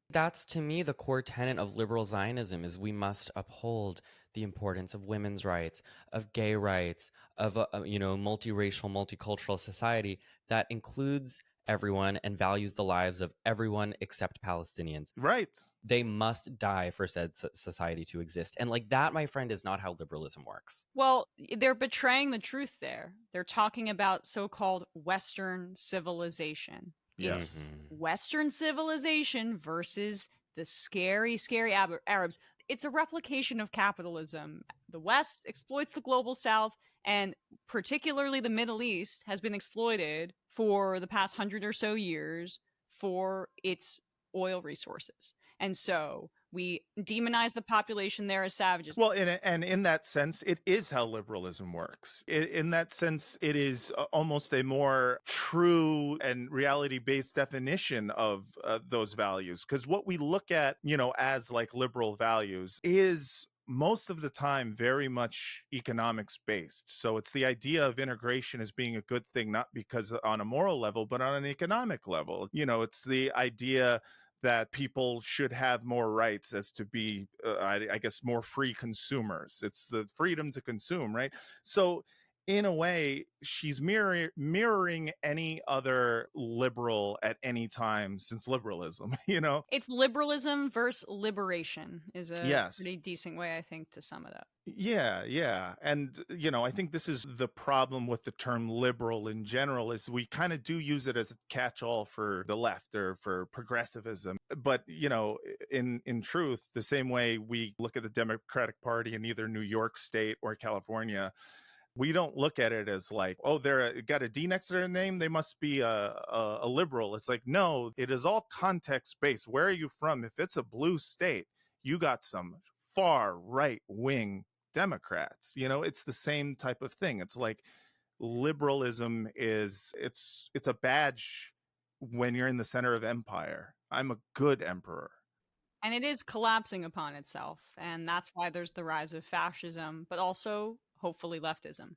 Speaker 1: That's,
Speaker 2: to me, the core tenet of liberal Zionism is we must uphold the importance of women's rights, of gay rights, of a multiracial, multicultural society that includes everyone and values the lives of everyone except Palestinians.
Speaker 1: Right.
Speaker 2: They must die for said society to exist. And like that, my friend, is not how liberalism works.
Speaker 3: Well, they're betraying the truth there. They're talking about so-called Western civilization.
Speaker 1: Yes.
Speaker 3: It's Western civilization versus the scary, scary Arabs. It's a replication of capitalism. The West exploits the global South, and particularly the Middle East has been exploited for the past 100 or so years for its oil resources. And so we demonize the population there as savages.
Speaker 1: Well, and in that sense, it is how liberalism works. In that sense, it is almost a more true and reality-based definition of those values. Because what we look at, as like liberal values is most of the time very much economics based. So it's the idea of integration as being a good thing, not because on a moral level, but on an economic level. It's the idea that people should have more rights as to be, I guess, more free consumers. It's the freedom to consume, right? So in a way, she's mirroring any other liberal at any time since liberalism,
Speaker 3: It's liberalism versus liberation is a
Speaker 1: Yes.
Speaker 3: pretty decent way, I think, to sum it up.
Speaker 1: Yeah. And, I think this is the problem with the term liberal in general is we kind of do use it as a catch-all for the left or for progressivism. But, in truth, the same way we look at the Democratic Party in either New York State or California, we don't look at it as like, oh, they're got a D next to their name, they must be a liberal. It's like, no, it is all context-based. Where are you from? If it's a blue state, you got some far right-wing Democrats. It's the same type of thing. It's like liberalism it's a badge when you're in the center of empire. I'm a good emperor.
Speaker 3: And it is collapsing upon itself. And that's why there's the rise of fascism, but also hopefully leftism.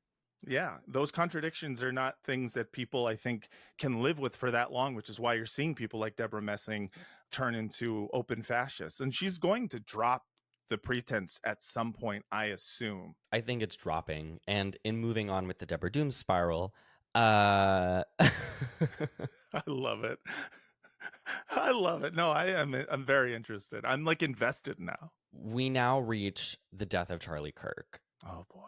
Speaker 1: Yeah, those contradictions are not things that people, I think, can live with for that long, which is why you're seeing people like Debra Messing turn into open fascists. And she's going to drop the pretense at some point, I assume.
Speaker 2: I think it's dropping. And in moving on with the Deborah Doom spiral, I
Speaker 1: love it. I love it. No, I'm very interested. I'm like invested now.
Speaker 2: We now reach the death of Charlie Kirk.
Speaker 1: Oh boy.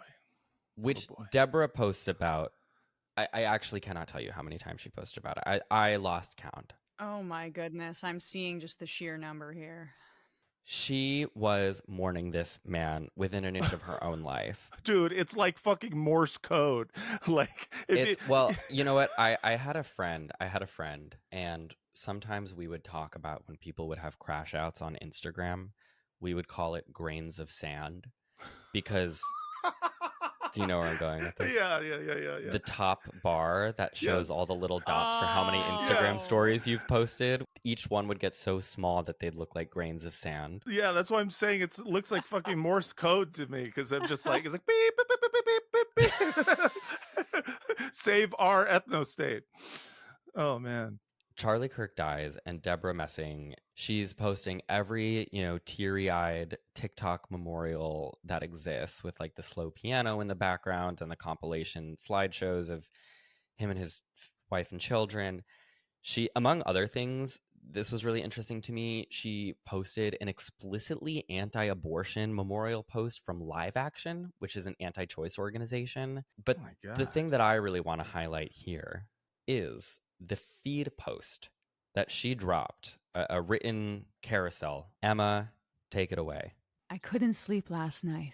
Speaker 2: Which Deborah posts about. I actually cannot tell you how many times she posted about it. I lost count.
Speaker 3: Oh my goodness. I'm seeing just the sheer number here.
Speaker 2: She was mourning this man within an inch of her own life.
Speaker 1: Dude, it's like fucking Morse code.
Speaker 2: Well, you know what? I had a friend, and sometimes we would talk about when people would have crash outs on Instagram, we would call it grains of sand because do you know where I'm going with this?
Speaker 1: Yeah.
Speaker 2: The top bar that shows all the little dots for how many Instagram stories you've posted, each one would get so small that they'd look like grains of sand.
Speaker 1: Yeah, that's why I'm saying it looks like fucking Morse code to me, because I'm just like, it's like beep, beep, beep, beep, beep, beep, beep. Save our ethno state. Oh man.
Speaker 2: Charlie Kirk dies, and Debra Messing, she's posting every, teary-eyed TikTok memorial that exists with like the slow piano in the background and the compilation slideshows of him and his wife and children. She, among other things, this was really interesting to me, she posted an explicitly anti-abortion memorial post from Live Action, which is an anti-choice organization. But the thing that I really want to highlight here is the feed post that she dropped, a written carousel. Emma, take it away.
Speaker 3: I couldn't sleep last night.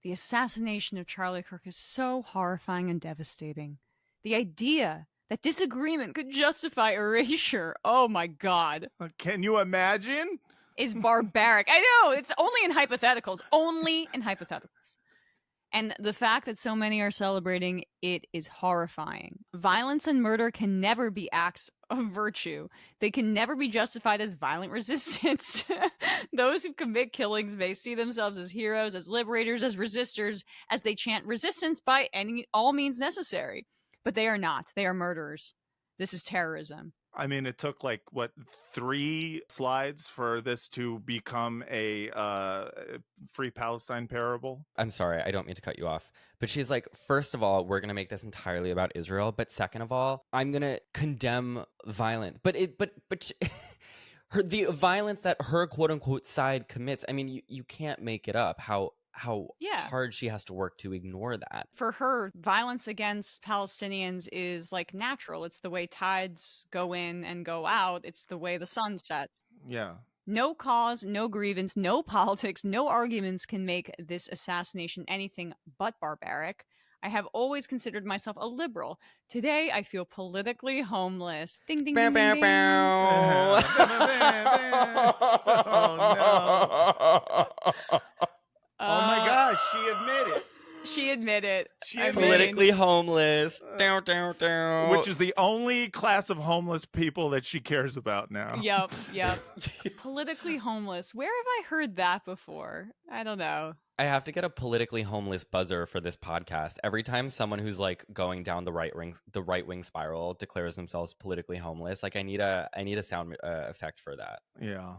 Speaker 3: The assassination of Charlie Kirk is so horrifying and devastating. The idea that disagreement could justify erasure, oh my God.
Speaker 1: Can you imagine?
Speaker 3: Is barbaric. I know, it's only in hypotheticals. And the fact that so many are celebrating it is horrifying. Violence and murder can never be acts of virtue. They can never be justified as violent resistance. Those who commit killings may see themselves as heroes, as liberators, as resistors, as they chant resistance by all means necessary. But they are not. They are murderers. This is terrorism.
Speaker 1: I mean, it took 3 slides for this to become a Free Palestine parable.
Speaker 2: I'm sorry, I don't mean to cut you off. But she's like, first of all, we're going to make this entirely about Israel. But second of all, I'm going to condemn violence. But the violence that her quote unquote side commits, I mean, you can't make it up how hard she has to work to ignore that.
Speaker 3: For her, violence against Palestinians is natural. It's the way tides go in and go out. It's the way the sun sets.
Speaker 1: Yeah.
Speaker 3: No cause, no grievance, no politics, no arguments can make this assassination anything but barbaric. I have always considered myself a liberal. Today, I feel politically homeless. Ding, ding,
Speaker 2: Bow,
Speaker 3: ding, ding,
Speaker 2: bow,
Speaker 3: ding.
Speaker 2: bow.
Speaker 1: Oh, no. Oh, my gosh. She admitted.
Speaker 3: She admitted.
Speaker 1: She
Speaker 3: I
Speaker 1: admitted.
Speaker 2: Politically
Speaker 3: mean,
Speaker 2: homeless. Down, down, down.
Speaker 1: Which is the only class of homeless people that she cares about now.
Speaker 3: Yep. Politically homeless. Where have I heard that before? I don't know.
Speaker 2: I have to get a politically homeless buzzer for this podcast. Every time someone who's like going down the right wing spiral declares themselves politically homeless, like I need a sound effect for that.
Speaker 1: Yeah.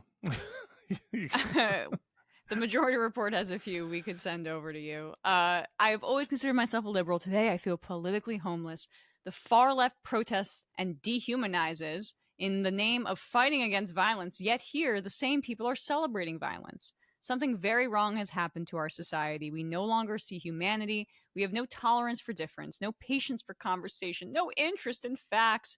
Speaker 3: The Majority Report has a few we could send over to you. I've always considered myself a liberal. Today, I feel politically homeless. The far left protests and dehumanizes in the name of fighting against violence, yet here, the same people are celebrating violence. Something very wrong has happened to our society. We no longer see humanity. We have no tolerance for difference, no patience for conversation, no interest in facts.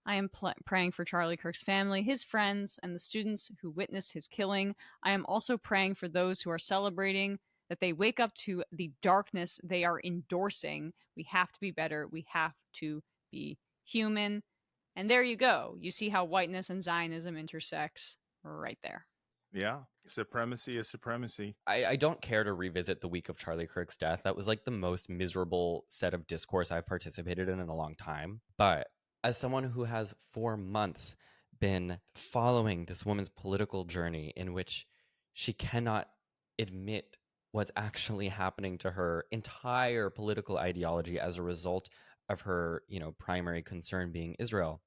Speaker 3: I am praying for Charlie Kirk's family, his friends, and the students who witnessed his killing. I am also praying for those who are celebrating that they wake up to the darkness they are endorsing. We have to be better. We have to be human. And there you go. You see how whiteness and Zionism intersects right there.
Speaker 1: Yeah. Supremacy is supremacy.
Speaker 2: I don't care to revisit the week of Charlie Kirk's death. That was like the most miserable set of discourse I've participated in a long time. But as someone who has for months been following this woman's political journey in which she cannot admit what's actually happening to her entire political ideology as a result of her, primary concern being Israel,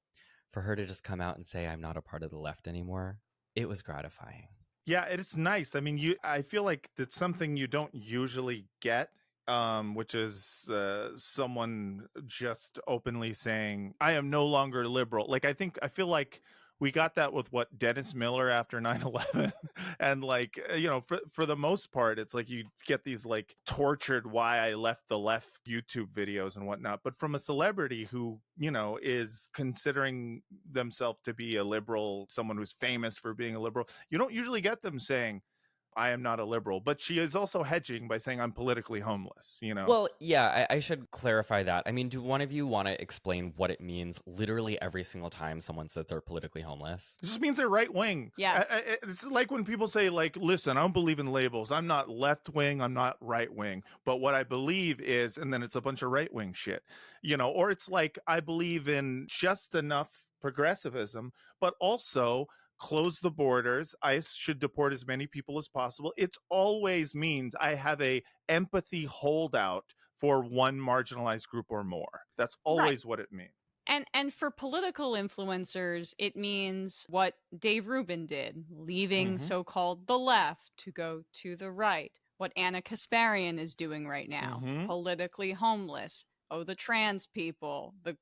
Speaker 2: for her to just come out and say, I'm not a part of the left anymore, it was gratifying.
Speaker 1: Yeah, it's nice. I mean, I feel like that's something you don't usually get. Which is someone just openly saying, I am no longer liberal. Like, I feel like we got that with Dennis Miller after 9/11. And like, for the most part, it's like you get these like tortured why I left the left YouTube videos and whatnot. But from a celebrity who, is considering themselves to be a liberal, someone who's famous for being a liberal, you don't usually get them saying, I am not a liberal, but she is also hedging by saying I'm politically homeless,
Speaker 2: Well, yeah, I should clarify that. I mean, do one of you want to explain what it means literally every single time someone says they're politically homeless?
Speaker 1: It just means they're right wing.
Speaker 3: Yeah.
Speaker 1: It's like when people say, like, listen, I don't believe in labels. I'm not left wing. I'm not right wing. But what I believe is, and then it's a bunch of right wing shit, or it's like, I believe in just enough progressivism, but also close the borders. ICE should deport as many people as possible. It always means I have a empathy holdout for one marginalized group or more. That's always what it means.
Speaker 3: And for political influencers, it means what Dave Rubin did, leaving so-called the left to go to the right. What Anna Kasparian is doing right now, politically homeless. Oh, the trans people, the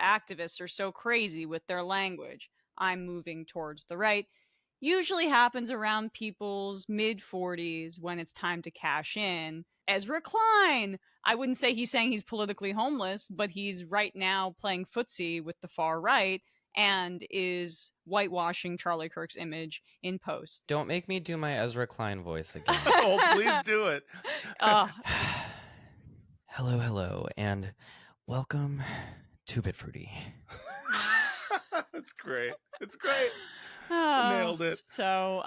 Speaker 3: activists are so crazy with their language. I'm moving towards the right. Usually happens around people's mid-40s when it's time to cash in. Ezra Klein, I wouldn't say he's saying he's politically homeless, but he's right now playing footsie with the far right and is whitewashing Charlie Kirk's image in post.
Speaker 2: Don't make me do my Ezra Klein voice again.
Speaker 1: Oh, please do it.
Speaker 2: Hello, and welcome to Bit Fruity.
Speaker 1: It's great. It's great. Nailed it.
Speaker 3: So,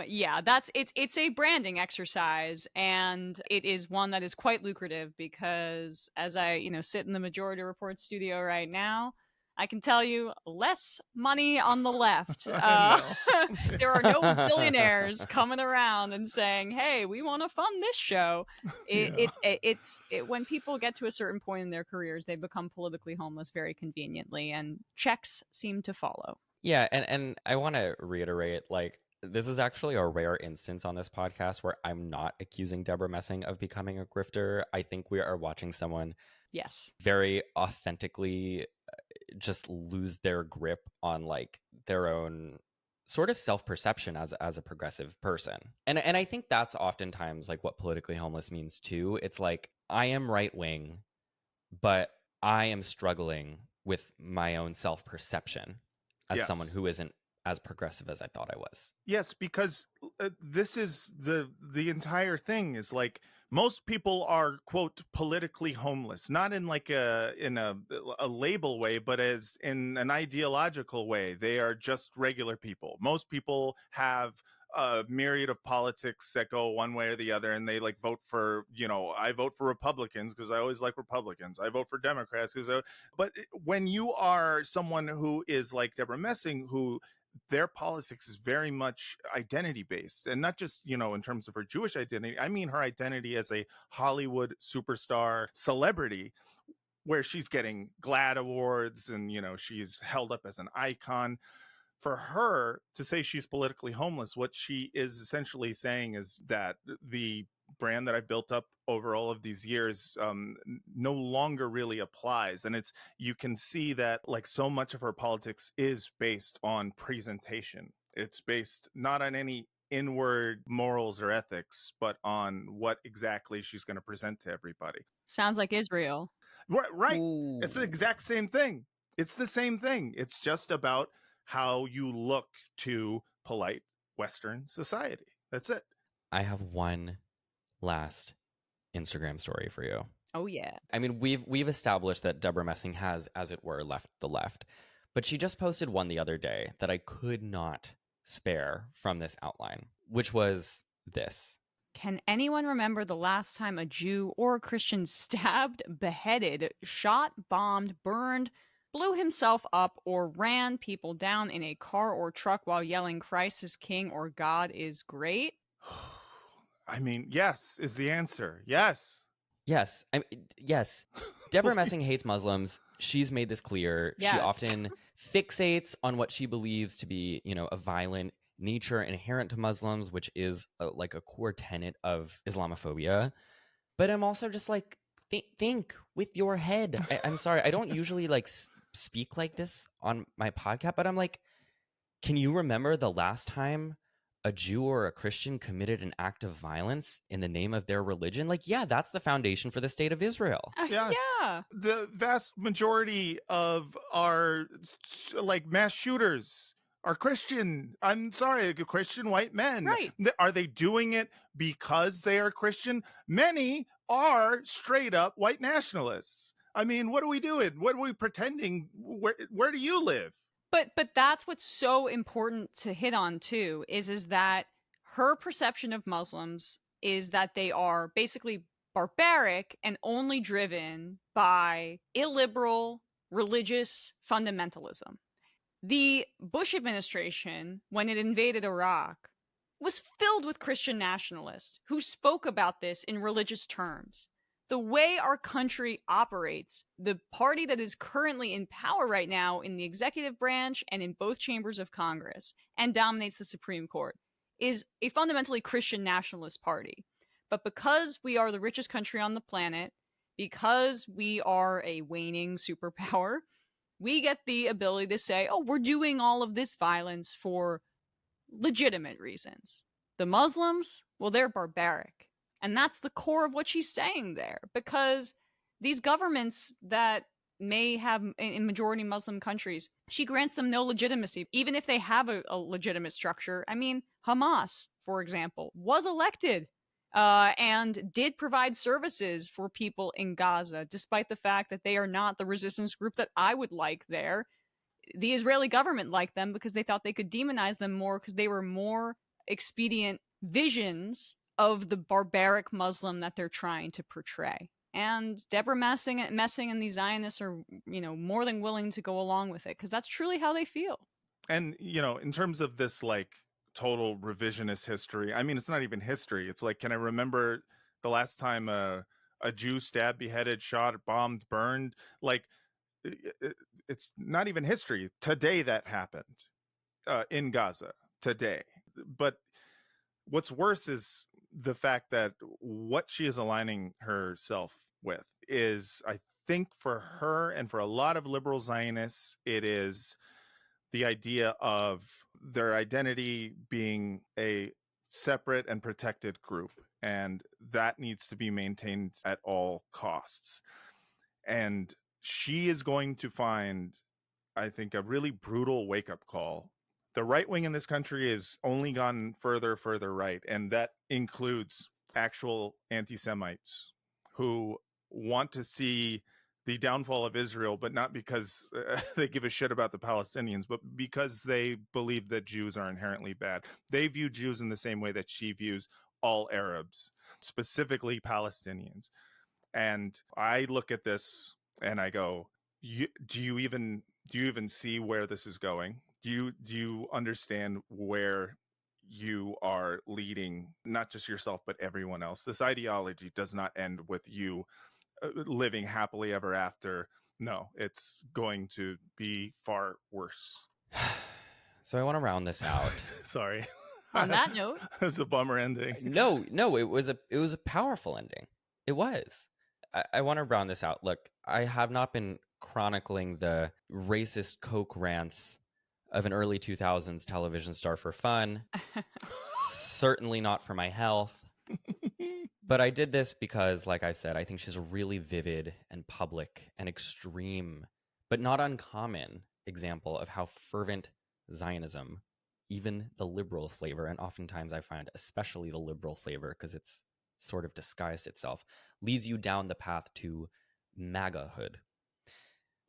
Speaker 3: yeah, it's a branding exercise, and it is one that is quite lucrative because as I, sit in the Majority Report studio right now, I can tell you less money on the left. There are no billionaires coming around and saying, "Hey, we want to fund this show." It's when people get to a certain point in their careers, they become politically homeless very conveniently, and checks seem to follow.
Speaker 2: Yeah, and I want to reiterate, like, this is actually a rare instance on this podcast where I'm not accusing Debra Messing of becoming a grifter. I think we are watching someone very authentically just lose their grip on like their own sort of self-perception as a progressive person. And I think that's oftentimes like what politically homeless means too. It's like, I am right wing, but I am struggling with my own self-perception as someone who isn't as progressive as I thought I was.
Speaker 1: Yes, because this is the entire thing is like most people are, quote, politically homeless, not in like a label way, but as in an ideological way. They are just regular people. Most people have a myriad of politics that go one way or the other, and they like vote for, I vote for Republicans because I always like Republicans. I vote for Democrats because but when you are someone who is like Debra Messing, who their politics is very much identity based, and not just, in terms of her Jewish identity. I mean her identity as a Hollywood superstar celebrity, where she's getting GLAAD awards and, she's held up as an icon. For her to say she's politically homeless, what she is essentially saying is that the brand that I built up over all of these years no longer really applies. And you can see that like so much of her politics is based on presentation. It's based not on any inward morals or ethics, but on what exactly she's going to present to everybody.
Speaker 3: Sounds like Israel.
Speaker 1: Right.
Speaker 2: Ooh.
Speaker 1: It's the exact same thing. It's the same thing. It's just about how you look to polite Western society. That's it.
Speaker 2: I have one last Instagram story for you.
Speaker 3: Oh yeah.
Speaker 2: I mean, we've established that Debra Messing has, as it were, left the left, but she just posted one the other day that I could not spare from this outline, which was this.
Speaker 3: Can anyone remember the last time a Jew or a Christian stabbed, beheaded, shot, bombed, burned, blew himself up, or ran people down in a car or truck while yelling Christ is King or God is great?
Speaker 1: I mean, yes is the answer. Yes.
Speaker 2: Yes. Yes. Debra Messing hates Muslims. She's made this clear.
Speaker 3: Yes.
Speaker 2: She often fixates on what she believes to be, a violent nature inherent to Muslims, which is like a core tenet of Islamophobia. But I'm also just like, think with your head. I'm sorry. I don't usually like speak like this on my podcast, but I'm like, can you remember the last time a Jew or a Christian committed an act of violence in the name of their religion? Like, yeah, that's the foundation for the state of Israel.
Speaker 1: Yes.
Speaker 3: Yeah.
Speaker 1: The vast majority of our like mass shooters are Christian. I'm sorry, Christian white men.
Speaker 3: Right.
Speaker 1: Are they doing it because they are Christian? Many are straight up white nationalists. I mean, what are we doing? What are we pretending? Where do you live?
Speaker 3: But that's what's so important to hit on too, is that her perception of Muslims is that they are basically barbaric and only driven by illiberal religious fundamentalism. The Bush administration, when it invaded Iraq, was filled with Christian nationalists who spoke about this in religious terms. The way our country operates, the party that is currently in power right now in the executive branch and in both chambers of Congress and dominates the Supreme Court, is a fundamentally Christian nationalist party. But because we are the richest country on the planet, because we are a waning superpower, we get the ability to say, oh, we're doing all of this violence for legitimate reasons. The Muslims, well, they're barbaric. And that's the core of what she's saying there, because these governments that may have in majority Muslim countries, she grants them no legitimacy, even if they have a legitimate structure. I mean, Hamas, for example, was elected and did provide services for people in Gaza, despite the fact that they are not the resistance group that I would like there. The Israeli government liked them because they thought they could demonize them more because they were more expedient visions of the barbaric Muslim that they're trying to portray. And Debra Messing and the Zionists are, more than willing to go along with it because that's truly how they feel.
Speaker 1: And, in terms of this, like, total revisionist history, I mean, it's not even history. It's like, can I remember the last time a Jew stabbed, beheaded, shot, bombed, burned? Like, it's not even history. Today that happened in Gaza. Today. But what's worse is the fact that what she is aligning herself with is, I think for her and for a lot of liberal Zionists, it is the idea of their identity being a separate and protected group, and that needs to be maintained at all costs. And she is going to find, I think, a really brutal wake-up call The right wing in this country is only gone further right, and that includes actual anti-Semites who want to see the downfall of Israel, but not because they give a shit about the Palestinians, but because they believe that Jews are inherently bad. They view Jews in the same way that she views all Arabs, specifically Palestinians. And I look at this and I go, do you even see where this is going? Do you understand where you are leading not just yourself but everyone else? This ideology does not end with you living happily ever after. No, it's going to be far worse.
Speaker 2: So I want to round this out.
Speaker 1: Sorry.
Speaker 3: On that note,
Speaker 1: it was a bummer ending.
Speaker 2: No, it was a powerful ending. It was. I want to round this out. Look, I have not been chronicling the racist Coke rants of an early 2000s television star for fun. Certainly not for my health. But I did this because, like I said, I think she's a really vivid and public and extreme, but not uncommon example of how fervent Zionism, even the liberal flavor, and oftentimes I find especially the liberal flavor because it's sort of disguised itself, leads you down the path to MAGA-hood.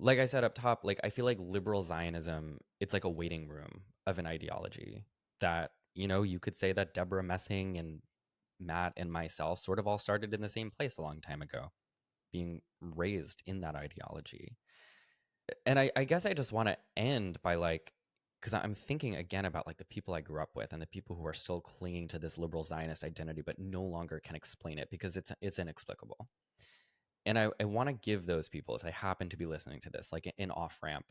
Speaker 2: Like I said up top, like I feel like liberal Zionism, it's like a waiting room of an ideology that, you know, you could say that Debra Messing and Matt and myself sort of all started in the same place a long time ago, being raised in that ideology. And I guess I just want to end by like, because I'm thinking again about like the people I grew up with and the people who are still clinging to this liberal Zionist identity, but no longer can explain it because it's inexplicable. And I want to give those people, if they happen to be listening to this, like an off-ramp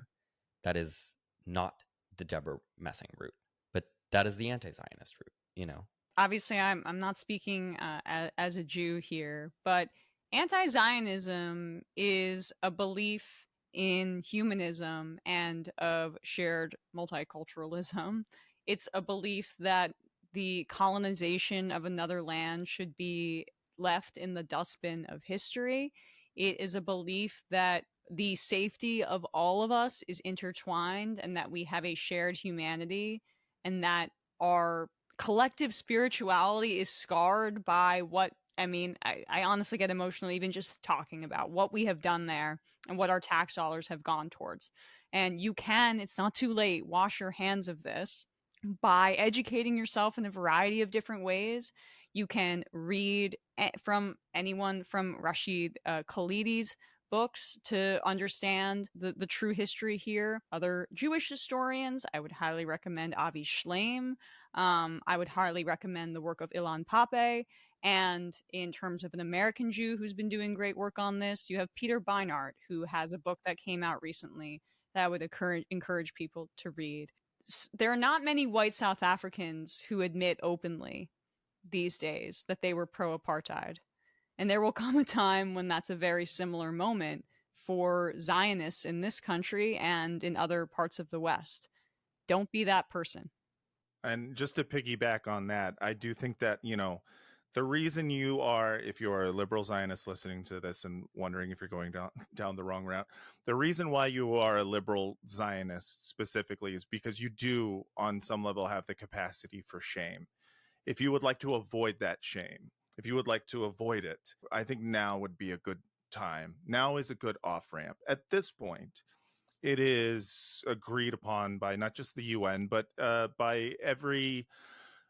Speaker 2: that is not the Debra Messing route, but that is the anti-Zionist route, you know?
Speaker 3: Obviously, I'm not speaking as a Jew here, but anti-Zionism is a belief in humanism and of shared multiculturalism. It's a belief that the colonization of another land should be left in the dustbin of history. It is a belief that the safety of all of us is intertwined and that we have a shared humanity and that our collective spirituality is scarred by what, I mean, I honestly get emotional even just talking about what we have done there and what our tax dollars have gone towards. And you can, it's not too late, wash your hands of this by educating yourself in a variety of different ways. You can read from anyone from Rashid Khalidi's books to understand the true history here. Other Jewish historians, I would highly recommend Avi Shleim. I would highly recommend the work of Ilan Pape. And in terms of an American Jew who's been doing great work on this, you have Peter Beinart, who has a book that came out recently that I would encourage people to read. There are not many white South Africans who admit openly these days that they were pro-apartheid. And there will come a time when that's a very similar moment for Zionists in this country and in other parts of the West. Don't be that person.
Speaker 1: And just to piggyback on that, I do think that, you know, the reason you are, if you're a liberal Zionist listening to this and wondering if you're going down the wrong route, the reason why you are a liberal Zionist specifically is because you do, on some level, have the capacity for shame. If you would like to avoid that shame, if you would like to avoid it, I think now would be a good time. Now is a good off-ramp. At this point, it is agreed upon by not just the UN, but by every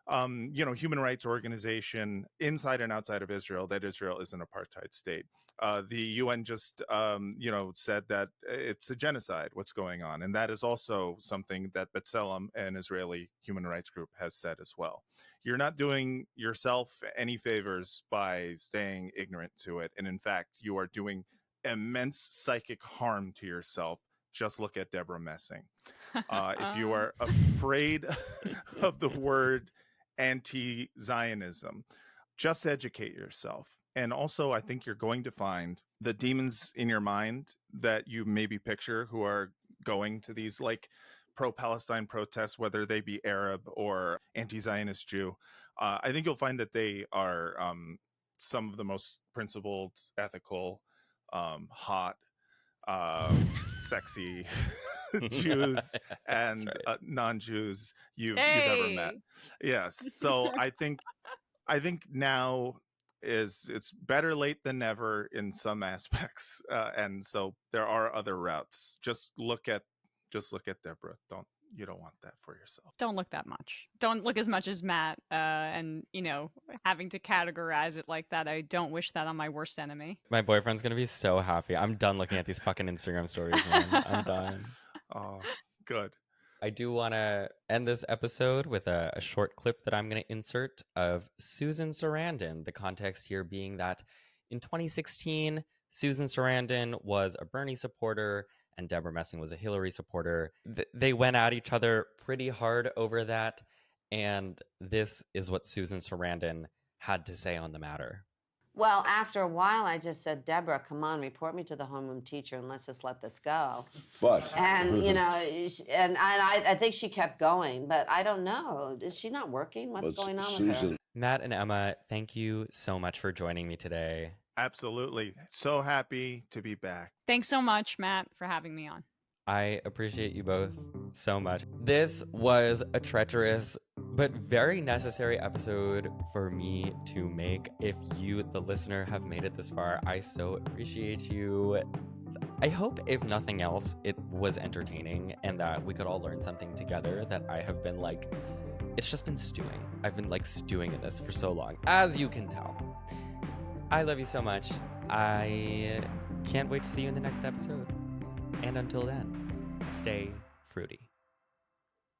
Speaker 1: human rights organization inside and outside of Israel that Israel is an apartheid state. The UN just, said that it's a genocide, what's going on. And that is also something that B'Tselem, an Israeli human rights group, has said as well. You're not doing yourself any favors by staying ignorant to it. And in fact, you are doing immense psychic harm to yourself. Just look at Debra Messing. If you are afraid of the word anti-Zionism, just educate yourself. And also, I think you're going to find the demons in your mind that you maybe picture who are going to these like pro-Palestine protests, whether they be Arab or anti-Zionist Jew. I think you'll find that they are some of the most principled, ethical, hot, sexy Jews and
Speaker 2: right.
Speaker 1: non-Jews you've ever met. Yes. So I think now it's better late than never in some aspects, and so there are other routes. Just look at Debra. You don't want that for yourself.
Speaker 3: Don't look that much. Don't look as much as Matt, and having to categorize it like that. I don't wish that on my worst enemy.
Speaker 2: My boyfriend's gonna be so happy. I'm done looking at these fucking Instagram stories, man. I'm done.
Speaker 1: Oh, good.
Speaker 2: I do want to end this episode with a short clip that I'm going to insert of Susan Sarandon. The context here being that in 2016, Susan Sarandon was a Bernie supporter and Debra Messing was a Hillary supporter. They went at each other pretty hard over that. And this is what Susan Sarandon had to say on the matter.
Speaker 11: Well, after a while, I just said, Debra, come on, report me to the homeroom teacher and let's just let this go.
Speaker 12: But
Speaker 11: and I think she kept going, but I don't know. Is she not working? What's going on with her?
Speaker 2: Matt and Emma, thank you so much for joining me today.
Speaker 1: Absolutely. So happy to be back.
Speaker 3: Thanks so much, Matt, for having me on.
Speaker 2: I appreciate you both so much. This was a treacherous but very necessary episode for me to make. If you, the listener, have made it this far, I so appreciate you. I hope, if nothing else, it was entertaining and that we could all learn something together. That I have been it's just been stewing. I've been stewing in this for so long, as you can tell. I love you so much. I can't wait to see you in the next episode. And until then, stay fruity.